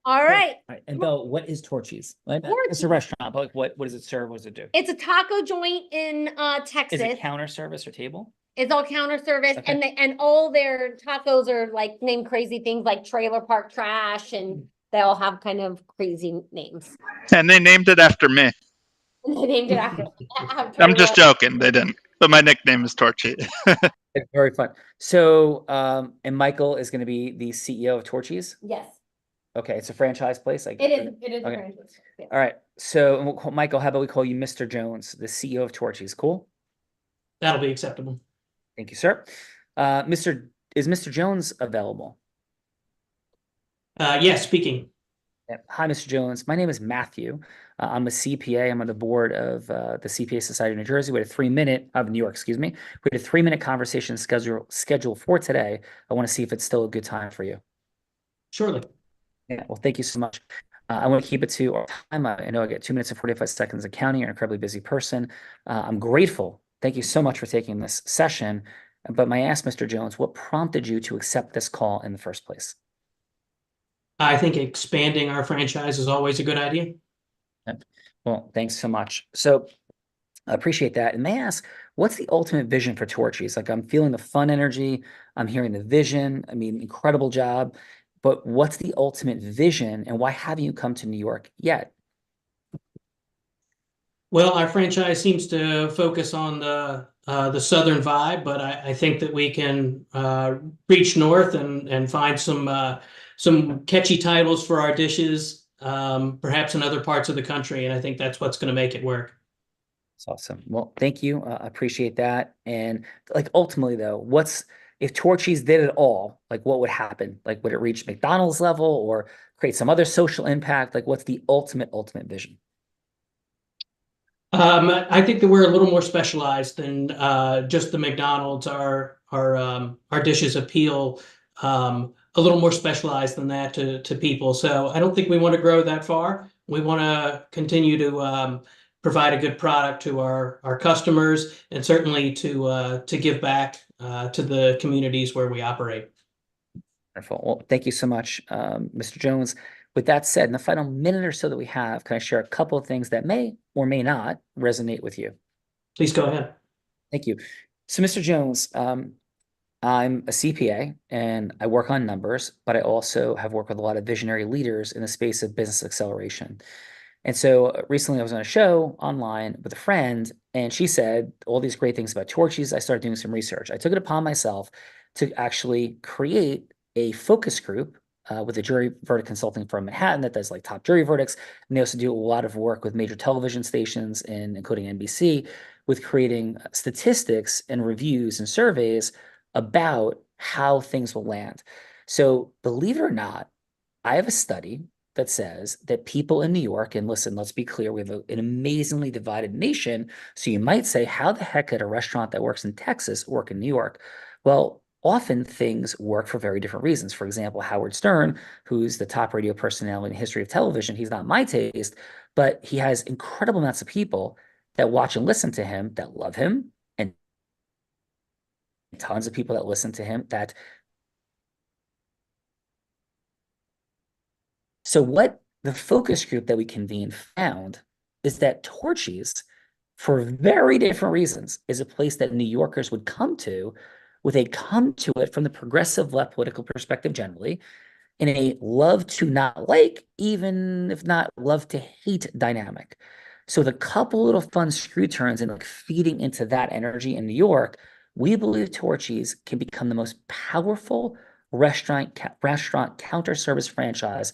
All right. All right. And Bill, what is Torchies? It's a restaurant, but what does it serve? What does it do? It's a taco joint in Texas. Is it counter service or table? It's all counter service, Okay. and all their tacos are like named crazy things like trailer park trash, and they all have kind of crazy names. And they named it after me. They named it after. I'm just joking. They didn't. But my nickname is Torchy. It's very fun. So, and Michael is going to be the CEO of Torchies. Yes, Okay, it's a franchise place. it is. It is. Okay. A franchise. Yes. All right. So, and we'll Michael, how about we call you Mr. Jones, the CEO of Torchies? Cool. That'll be acceptable. Thank you, sir. Is Mr. Jones available? Yes, speaking. Yeah. Hi, Mr. Jones. My name is Matthew. I'm a CPA. I'm on the board of the CPA Society of New Jersey. We had a 3-minute of New York, excuse me. We had a 3-minute conversation scheduled for today. I want to see if it's still a good time for you. Surely. Yeah. Well, thank you so much. I want to keep it to our time. I know I get 2 minutes and 45 seconds of counting. You're an incredibly busy person. I'm grateful. Thank you so much for taking this session. But may I ask, Mr. Jones, what prompted you to accept this call in the first place? I think expanding our franchise is always a good idea. Well, thanks so much. So I appreciate that. And may I ask, what's the ultimate vision for Torchies? Like, I'm feeling the fun energy. I'm hearing the vision. I mean, incredible job. But what's the ultimate vision, and why haven't you come to New York yet? Well, our franchise seems to focus on the southern vibe, but I think that we can reach north and find some catchy titles for our dishes, perhaps in other parts of the country, and I think that's what's going to make it work. That's awesome. Well, thank you. I appreciate that. And like, ultimately, though, if Torchies did it all, like, what would happen? Like, would it reach McDonald's level or create some other social impact? Like, what's the ultimate vision? I think that we're a little more specialized than just the McDonald's. Our dishes appeal a little more specialized than that to people. So I don't think we want to grow that far. We want to continue to provide a good product to our customers, and certainly to give back to the communities where we operate. Wonderful. Well, thank you so much, Mr. Jones. With that said, in the final minute or so that we have, can I share a couple of things that may or may not resonate with you? Please go ahead. Thank you. So, Mr. Jones, I'm a CPA and I work on numbers, but I also have worked with a lot of visionary leaders in the space of business acceleration. And so recently I was on a show online with a friend, and she said all these great things about Torchies. I started doing some research. I took it upon myself to actually create a focus group with a jury verdict consulting firm in Manhattan that does like top jury verdicts. And they also do a lot of work with major television stations, including NBC, with creating statistics and reviews and surveys about how things will land. So believe it or not, I have a study that says that people in New York, and listen, let's be clear, we have an amazingly divided nation. So you might say, how the heck could a restaurant that works in Texas work in New York? Well, often things work for very different reasons. For example, Howard Stern, who's the top radio personality in the history of television, he's not my taste, but he has incredible amounts of people that watch and listen to him, that love him, and tons of people that listen to him that. So what the focus group that we convened found is that Torchies, for very different reasons, is a place that New Yorkers would come to with a come to it from the progressive left political perspective generally, in a love to not like, even if not love to hate dynamic. So the couple little fun screw turns and like feeding into that energy in New York, we believe Torchy's can become the most powerful restaurant counter service franchise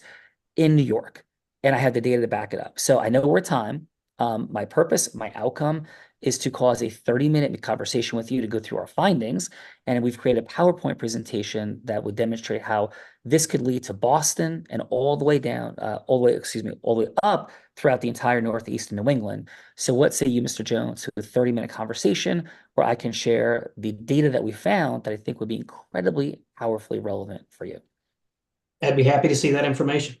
in New York. And I have the data to back it up. So I know we're at time. My purpose, my outcome is to cause a 30-minute conversation with you to go through our findings. And we've created a PowerPoint presentation that would demonstrate how this could lead to Boston and all the way down, all the way up throughout the entire Northeast and New England. So what say you, Mr. Jones, to a 30-minute conversation where I can share the data that we found that I think would be incredibly powerfully relevant for you. I'd be happy to see that information.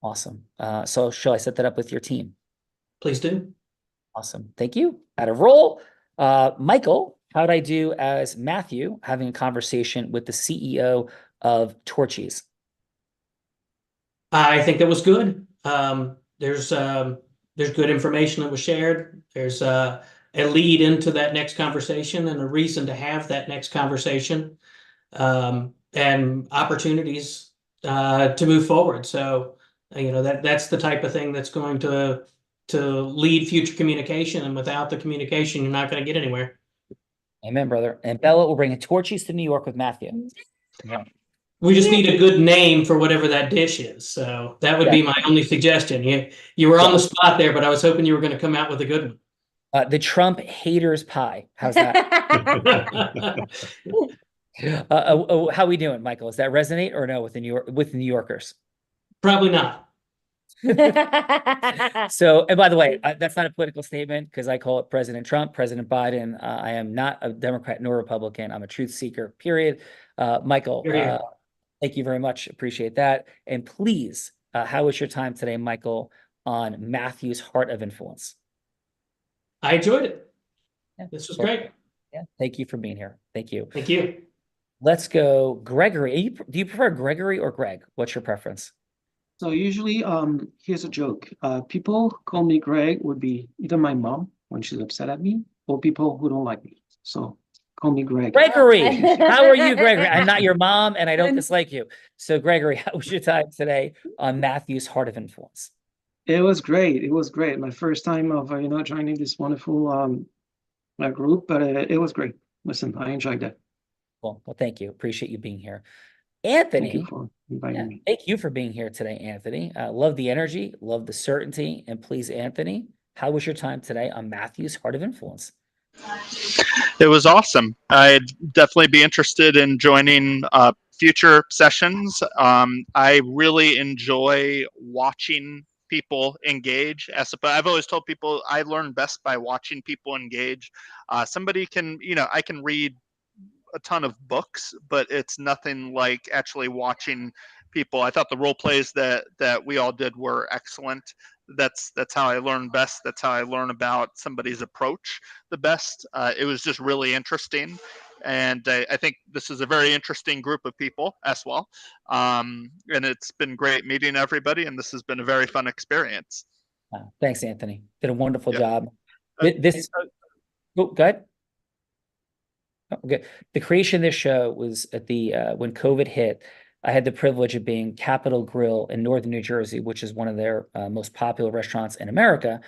Awesome. So shall I set that up with your team? Please do. Awesome. Thank you. Out of roll. Michael, how'd I do as Matthew having a conversation with the CEO of Torchy's? I think that was good. There's good information that was shared. There's a lead into that next conversation and a reason to have that next conversation, and opportunities to move forward. So, that's the type of thing that's going to lead future communication. And without the communication, you're not going to get anywhere. Amen, brother. And Bella will bring Torchy's to New York with Matthew. Yeah. We just need a good name for whatever that dish is. So that would be my only suggestion. You were on the spot there, but I was hoping you were going to come out with a good one. The Trump haters pie. How's that? How we doing, Michael? Does that resonate or no with the New Yorkers? Probably not. So, and by the way, that's not a political statement because I call it President Trump, President Biden. I am not a Democrat nor Republican. I'm a truth seeker, period. Michael, thank you very much. Appreciate that. And please, how was your time today, Michael, on Matthew's Heart of Influence? I enjoyed it. Yeah, this was great. Yeah, thank you for being here. Thank you. Thank you. Let's go, Gregory. Do you prefer Gregory or Greg? What's your preference? So usually, here's a joke. People who call me Greg would be either my mom when she's upset at me, or people who don't like me. So call me Greg. Gregory, how are you, Gregory? I'm not your mom, and I don't dislike you. So, Gregory, how was your time today on Matthew's Heart of Influence? It was great. It was great. My first time of joining this wonderful group, but it was great. Listen, I enjoyed that. Well, thank you. Appreciate you being here. Anthony, thank you for inviting me. Thank you for being here today, Anthony. Love the energy, love the certainty, and please, Anthony, how was your time today on Matthew's Heart of Influence? It was awesome. I'd definitely be interested in joining future sessions. I really enjoy watching people engage. I've always told people I learn best by watching people engage. Somebody can, I can read a ton of books, but it's nothing like actually watching people. I thought the role plays that we all did were excellent. That's how I learn best. That's how I learn about somebody's approach the best. It was just really interesting. And I think this is a very interesting group of people as well. And it's been great meeting everybody. And this has been a very fun experience. Thanks, Anthony. Did a wonderful job. Go ahead. Okay. The creation of this show was at the when COVID hit. I had the privilege of being Capitol Grill in northern New Jersey, which is one of their most popular restaurants in America,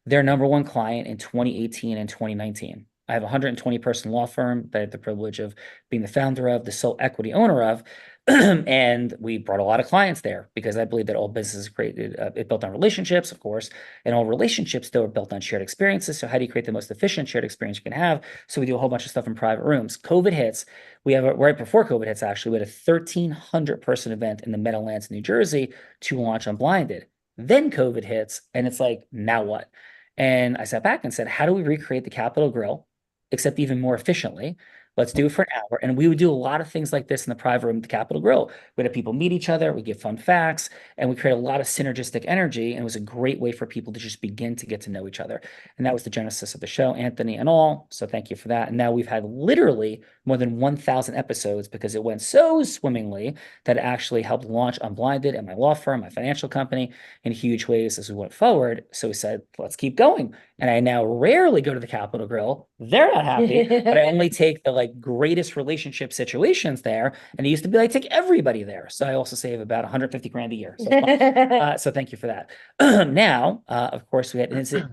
their number one client in 2018 and 2019. I have a 120-person law firm that I had the privilege of being the founder of, the sole equity owner of, and we brought a lot of clients there because I believe that all business is created, it built on relationships, of course, and all relationships still are built on shared experiences. So how do you create the most efficient shared experience you can have? So we do a whole bunch of stuff in private rooms. COVID hits. We have right before COVID hits, actually, we had a 1,300-person event in the Meadowlands, New Jersey to launch Unblinded. Then COVID hits, and it's like, now what? And I sat back and said, how do we recreate the Capitol Grill, except even more efficiently? Let's do it for an hour. And we would do a lot of things like this in the private room at the Capitol Grill. We'd have people meet each other, we give fun facts, and we create a lot of synergistic energy. And it was a great way for people to just begin to get to know each other. And that was the genesis of the show, Anthony and all. So thank you for that. And now we've had literally more than 1,000 episodes because it went so swimmingly that it actually helped launch Unblinded and my law firm, my financial company, in huge ways as we went forward. So we said, let's keep going. And I now rarely go to the Capitol Grill, They're not happy, but I only take the like greatest relationship situations there. And it used to be like take everybody there. So I also save about 150 grand a year. So, so thank you for that. Now, of course, we had, is it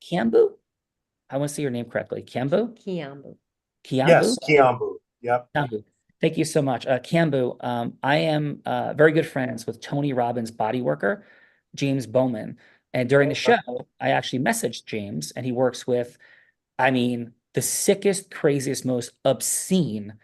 Kiambu? I want to say your name correctly. Kiambu? Kiambu. Kiambu? Yes, Kiambu. Yep. Kiambu. Thank you so much. Kiambu, I am very good friends with Tony Robbins' body worker, James Bowman. And during the show, I actually messaged James, and he works with, I mean, the sickest, craziest, most obscene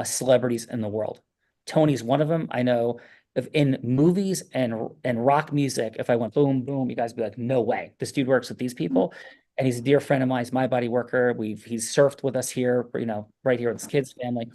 celebrities in the world. Tony's one of them. I know if in movies and rock music, if I went boom, boom, you guys would be like, no way. This dude works with these people. And he's a dear friend of mine. He's my body worker. He's surfed with us here, you know, right here with his kids' family.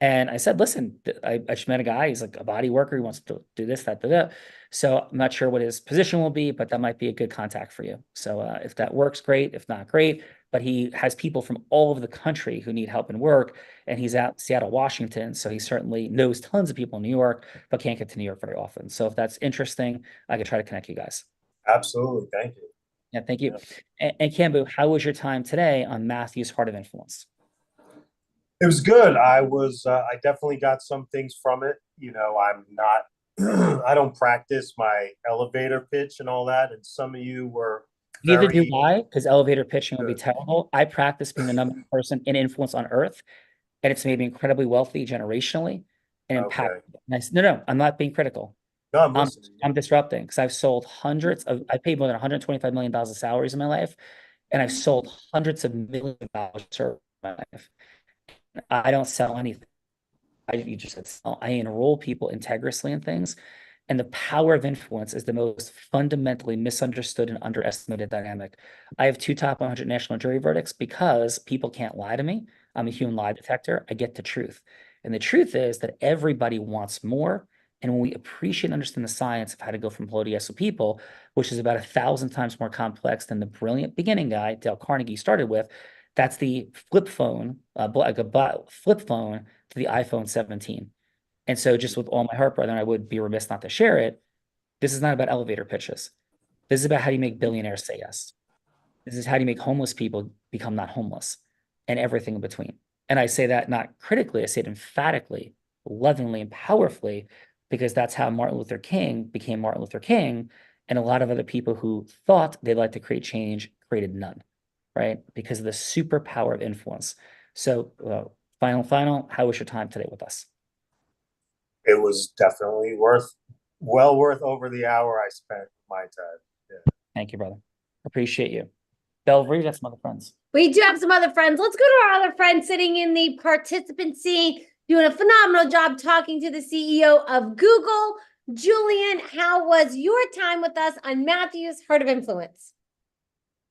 And I said, listen, I just met a guy. He's like a body worker. He wants to do this, that, that. So I'm not sure what his position will be, but that might be a good contact for you. So if that works, great. If not, great. But he has people from all over the country who need help and work. And he's out in Seattle, Washington. So he certainly knows tons of people in New York, but can't get to New York very often. So if that's interesting, I could try to connect you guys. Absolutely. Thank you. Yeah, thank you. And Kambu, how was your time today on Matthew's Heart of Influence? It was good. I definitely got some things from it. You know, I'm not, I don't practice my elevator pitch and all that. And some of you were Neither do I, because elevator pitching would be terrible. I practice being the number one person in influence on earth, and it's made me incredibly wealthy generationally and impactful. Nice. No, I'm not being critical. No, I'm disrupting because I've sold I paid more than $125 million of salaries in my life, and I've sold hundreds of millions of dollars in my life. I don't sell anything. You just said sell. I enroll people integriously in things. And the power of influence is the most fundamentally misunderstood and underestimated dynamic. I have 2 top 100 national jury verdicts because people can't lie to me. I'm a human lie detector. I get the truth. And the truth is that everybody wants more. And when we appreciate and understand the science of how to go from low to yes with people, which is about 1,000 times more complex than the brilliant beginning guy, Dale Carnegie, started with, that's the flip phone, like a flip phone to the iPhone 17. And so just with all my heart, brother, and I would be remiss not to share it, this is not about elevator pitches. This is about how do you make billionaires say yes. This is how do you make homeless people become not homeless and everything in between. And I say that not critically, I say it emphatically, lovingly, and powerfully, because that's how Martin Luther King became Martin Luther King. And a lot of other people who thought they'd like to create change created none, right? Because of the superpower of influence. So final, how was your time today with us? It was definitely well worth over the hour I spent my time. Yeah. Thank you, brother. Appreciate you. Belver, you got some other friends. We do have some other friends. Let's go to our other friend sitting in the participant seat, doing a phenomenal job talking to the CEO of Google. Julian, how was your time with us on Matthew's Heart of Influence?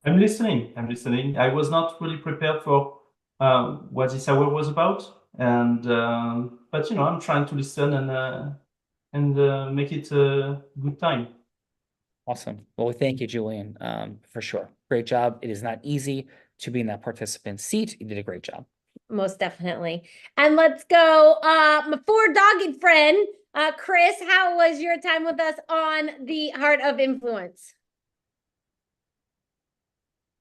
I'm listening. I was not really prepared for what this hour was about. And but you know, I'm trying to listen and make it a good time. Awesome. Well, thank you, Julian, for sure. Great job. It is not easy to be in that participant seat. You did a great job. Most definitely. And let's go, my 4-dogged friend, Chris, how was your time with us on the Heart of Influence?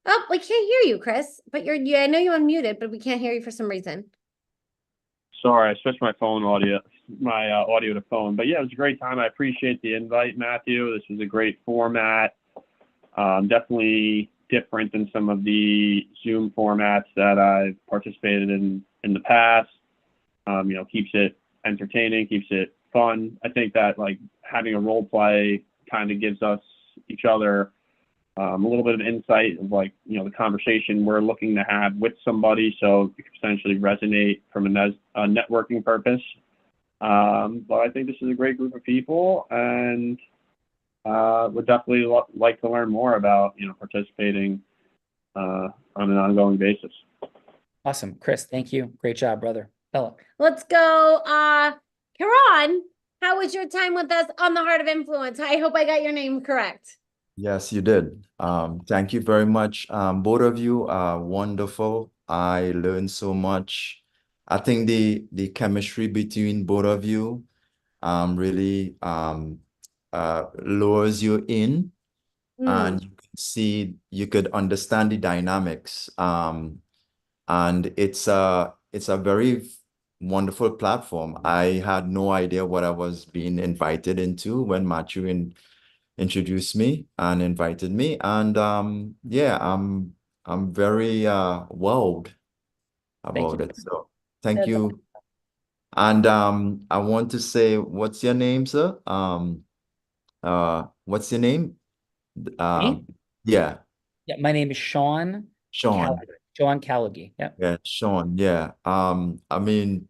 Oh, we can't hear you, Chris, but I know you're unmuted, but we can't hear you for some reason. Sorry, I switched my audio to phone. But yeah, it was a great time. I appreciate the invite, Matthew. This was a great format. Definitely different than some of the Zoom formats that I've participated in the past. You know, keeps it entertaining, keeps it fun. I think that like having a role play kind of gives us each other a little bit of insight of like, you know, the conversation we're looking to have with somebody, so it could potentially resonate from a networking purpose. But I think this is a great group of people, and would definitely like to learn more about, you know, participating on an ongoing basis. Awesome. Chris, thank you. Great job, brother. Bella. Let's go, Karan, how was your time with us on the Heart of Influence? I hope I got your name correct. Yes, you did. Thank you very much. Both of you are wonderful. I learned so much. I think the chemistry between both of you really lures you in, and you can see, you could understand the dynamics. And and it's a very wonderful platform. I had no idea what I was being invited into when Matthew introduced me and invited me, and yeah, I'm very wowed about it. So thank you. And I want to say, what's your name, sir? What's your name? Me? Yeah, Yeah, my name is Sean Sean. Sean Callaghy. Yeah. Yeah, Sean. Yeah. I mean,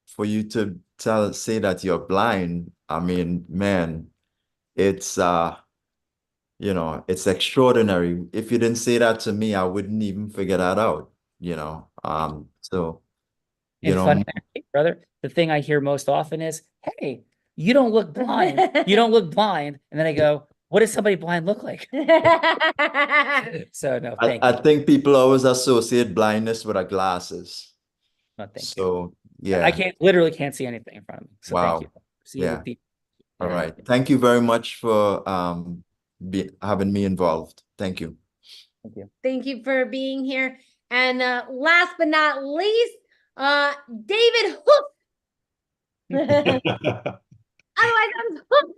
for you to say that you're blind, I mean, man, it's it's extraordinary. If you didn't say that to me, I wouldn't even figure that out, so And fun fact, brother, the thing I hear most often is, "Hey, you don't look blind. You don't look blind." And then I go, "What does somebody blind look like?" So no, thank I you. think people always associate blindness with our glasses. No, thank So you. yeah. I literally can't see anything in front of me. So thank you. Wow. See you Yeah. with the All right. Thank you very much for having me involved. Thank you. Thank you. Thank you for being here. And last but not least, David Hook. Otherwise, I'm Hook.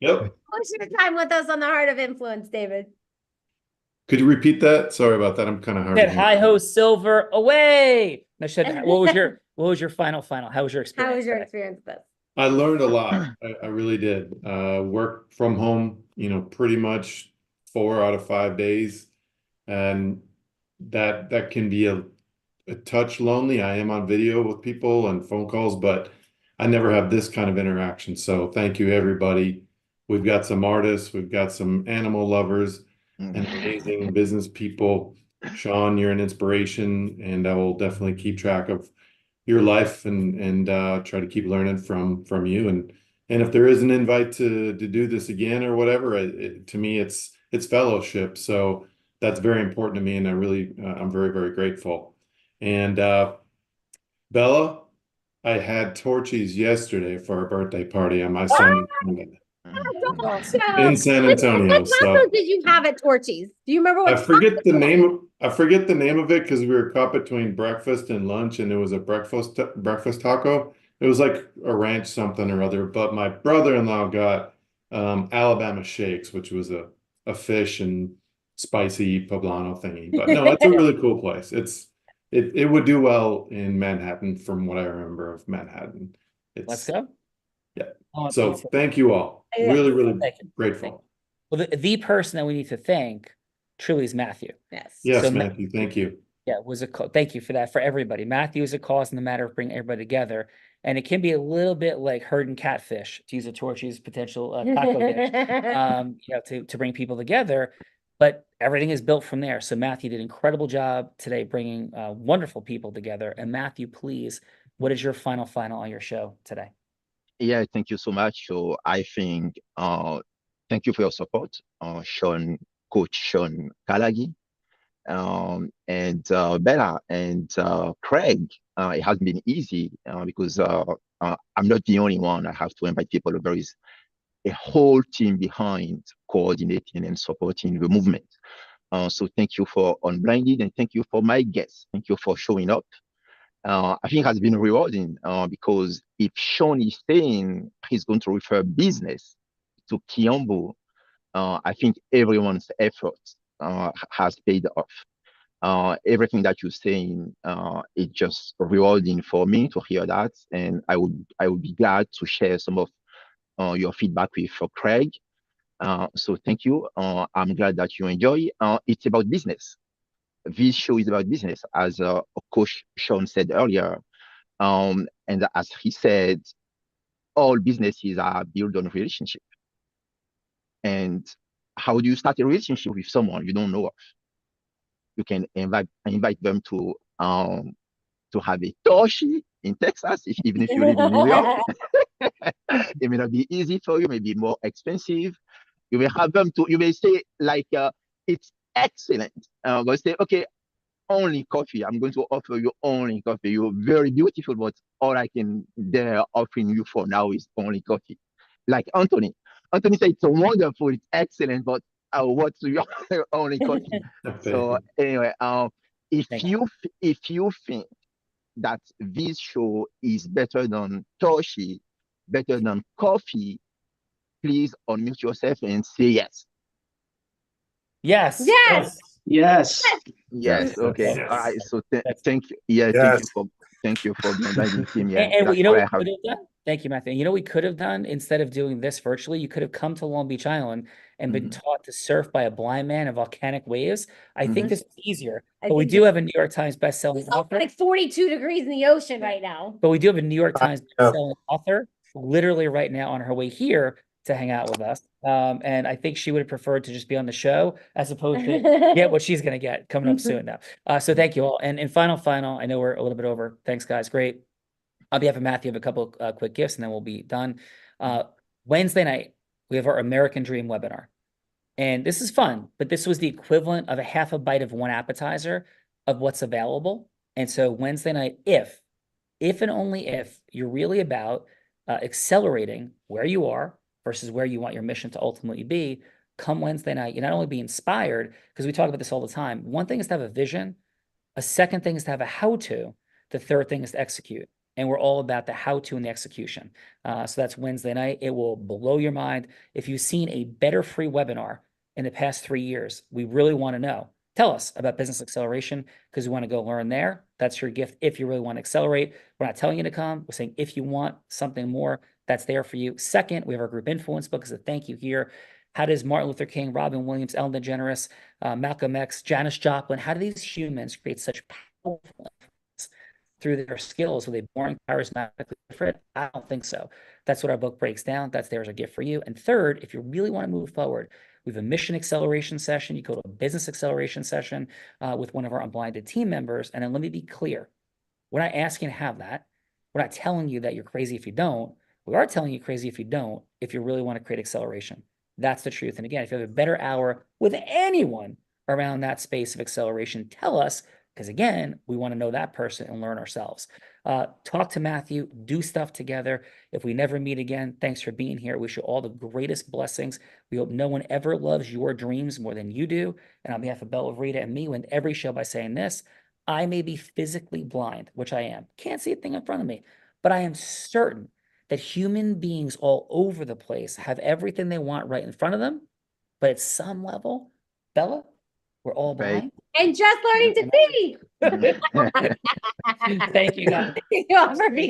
Yep. What's your time with us on the Heart of Influence, David? Could you repeat that? Sorry about that. I'm kind of hard to Said hear. hi ho silver away. I said, what was your final? How was your experience? How was your today? experience with this? I learned a lot. I really did. Work from home, pretty much 4 out of 5 days. And that can be a touch lonely. I am on video with people and phone calls, but I never have this kind of interaction. So thank you, everybody. We've got some artists, we've got some animal lovers, and amazing business people. Sean, you're an inspiration, and I will definitely keep track of your life and try to keep learning from you. And if there is an invite to do this again or whatever, to me it's fellowship. So that's very important to me, and I'm very, very grateful. And Bella, I had torchies yesterday for our birthday party on my son in San Antonio. What So tacos did you have at Torchy's? Do you remember what? I forget the name of it because we were caught between breakfast and lunch, and it was a breakfast taco. It was like a ranch something or other. But my brother-in-law got Alabama shakes, which was a fish and spicy poblano thingy. But no, it's a really cool place. It would do well in Manhattan, from what I remember of Manhattan. Let's go. Yeah. Oh, So beautiful. thank you all. Yeah. Really, really Thank you. grateful. Well, the person that we need to thank truly is Matthew. Yes. Yes, So Matthew. Thank you. Yeah, thank you for that for everybody. Matthew is a cause in the matter of bringing everybody together. And it can be a little bit like herding catfish, to use a Torchy's potential taco dish, to bring people together. But everything is built from there. So Matthew did an incredible job today bringing wonderful people together. And Matthew, please, what is your final on your show today? Yeah, thank you so much. So I think thank you for your support, Coach Sean Callaghy, and Bella and Craig. It hasn't been easy because I'm not the only one. I have to invite people. There is a whole team behind coordinating and supporting the movement. So thank you for Unblinded, and thank you for my guests. Thank you for showing up. I think has been rewarding because if Sean is saying he's going to refer business to Kiambu, I think everyone's effort has paid off. Everything that you're saying is just rewarding for me to hear that, and I would be glad to share some of your feedback with Craig. So thank you. I'm glad that you enjoy. It's about business. This show is about business, as Coach Sean said earlier. And as he said, all businesses are built on relationship. And how do you start a relationship with someone you don't know of? You can invite them to have a toshi in Texas, even if you live in New York. It may not be easy for you, maybe more expensive. You may have them you may say like, it's excellent. But say, okay, only coffee. I'm going to offer you only coffee. You're very beautiful, but all I can dare offering you for now is only coffee. Like Anthony. Anthony said it's wonderful, it's excellent, but what's your only coffee? So anyway, if you think that this show is better than Toshi, better than coffee, please unmute yourself and say yes. Yes. Yes. Yes. Yes. Okay. Yes. All right. So thank you. Yeah. Thank you for inviting me. Yeah. And That's you know what I what we have. could have done? Thank you, Matthew. You know what we could have done instead of doing this virtually? You could have come to Long Beach Island and been taught to surf by a blind man in volcanic waves. I think this is easier. But we do have a New York Times bestselling author. Like 42 degrees in the ocean right now. But we do have a New York Times bestselling author literally right now on her way here to hang out with us. And I think she would have preferred to just be on the show as opposed to get what she's going to get coming up soon now. So thank you all. And final, I know we're a little bit over. Thanks, guys. Great. On behalf of Matthew, I have a couple quick gifts and then we'll be done. Wednesday night, we have our American Dream webinar. And this is fun, but this was the equivalent of a half a bite of one appetizer of what's available. And so Wednesday night, if and only if you're really about accelerating where you are versus where you want your mission to ultimately be, come Wednesday night, you not only be inspired, because we talk about this all the time. One thing is to have a vision. A second thing is to have a how-to. The third thing is to execute. And we're all about the how-to and the execution. So that's Wednesday night. It will blow your mind. If you've seen a better free webinar in the past 3 years, we really want to know. Tell us about business acceleration because we want to go learn there. That's your gift if you really want to accelerate. We're not telling you to come. We're saying if you want something more, that's there for you. Second, we have our group influence book as a thank you here. How does Martin Luther King, Robin Williams, Ellen DeGeneres, Malcolm X, Janis Joplin, how do these humans create such powerful influence through their skills? Were they born charismatically different? I don't think so. That's what our book breaks down. That's there as a gift for you. And third, if you really want to move forward, we have a mission acceleration session. You go to a business acceleration session with one of our unblinded team members. And then let me be clear. We're not asking to have that. We're not telling you that you're crazy if you don't. We are telling you crazy if you don't, if you really want to create acceleration. That's the truth. And again, if you have a better hour with anyone around that space of acceleration, tell us, because again, we want to know that person and learn ourselves. Talk to Matthew, do stuff together. If we never meet again, thanks for being here. Wish you all the greatest blessings. We hope no one ever loves your dreams more than you do. And on behalf of Bella, Rita, and me, we end every show by saying this: I may be physically blind, which I am. Can't see a thing in front of me, but I am certain that human beings all over the place have everything they want right in front of them. But at some level, Bella, we're all blind. And just learning to see. Thank you, guys. Thank you all for being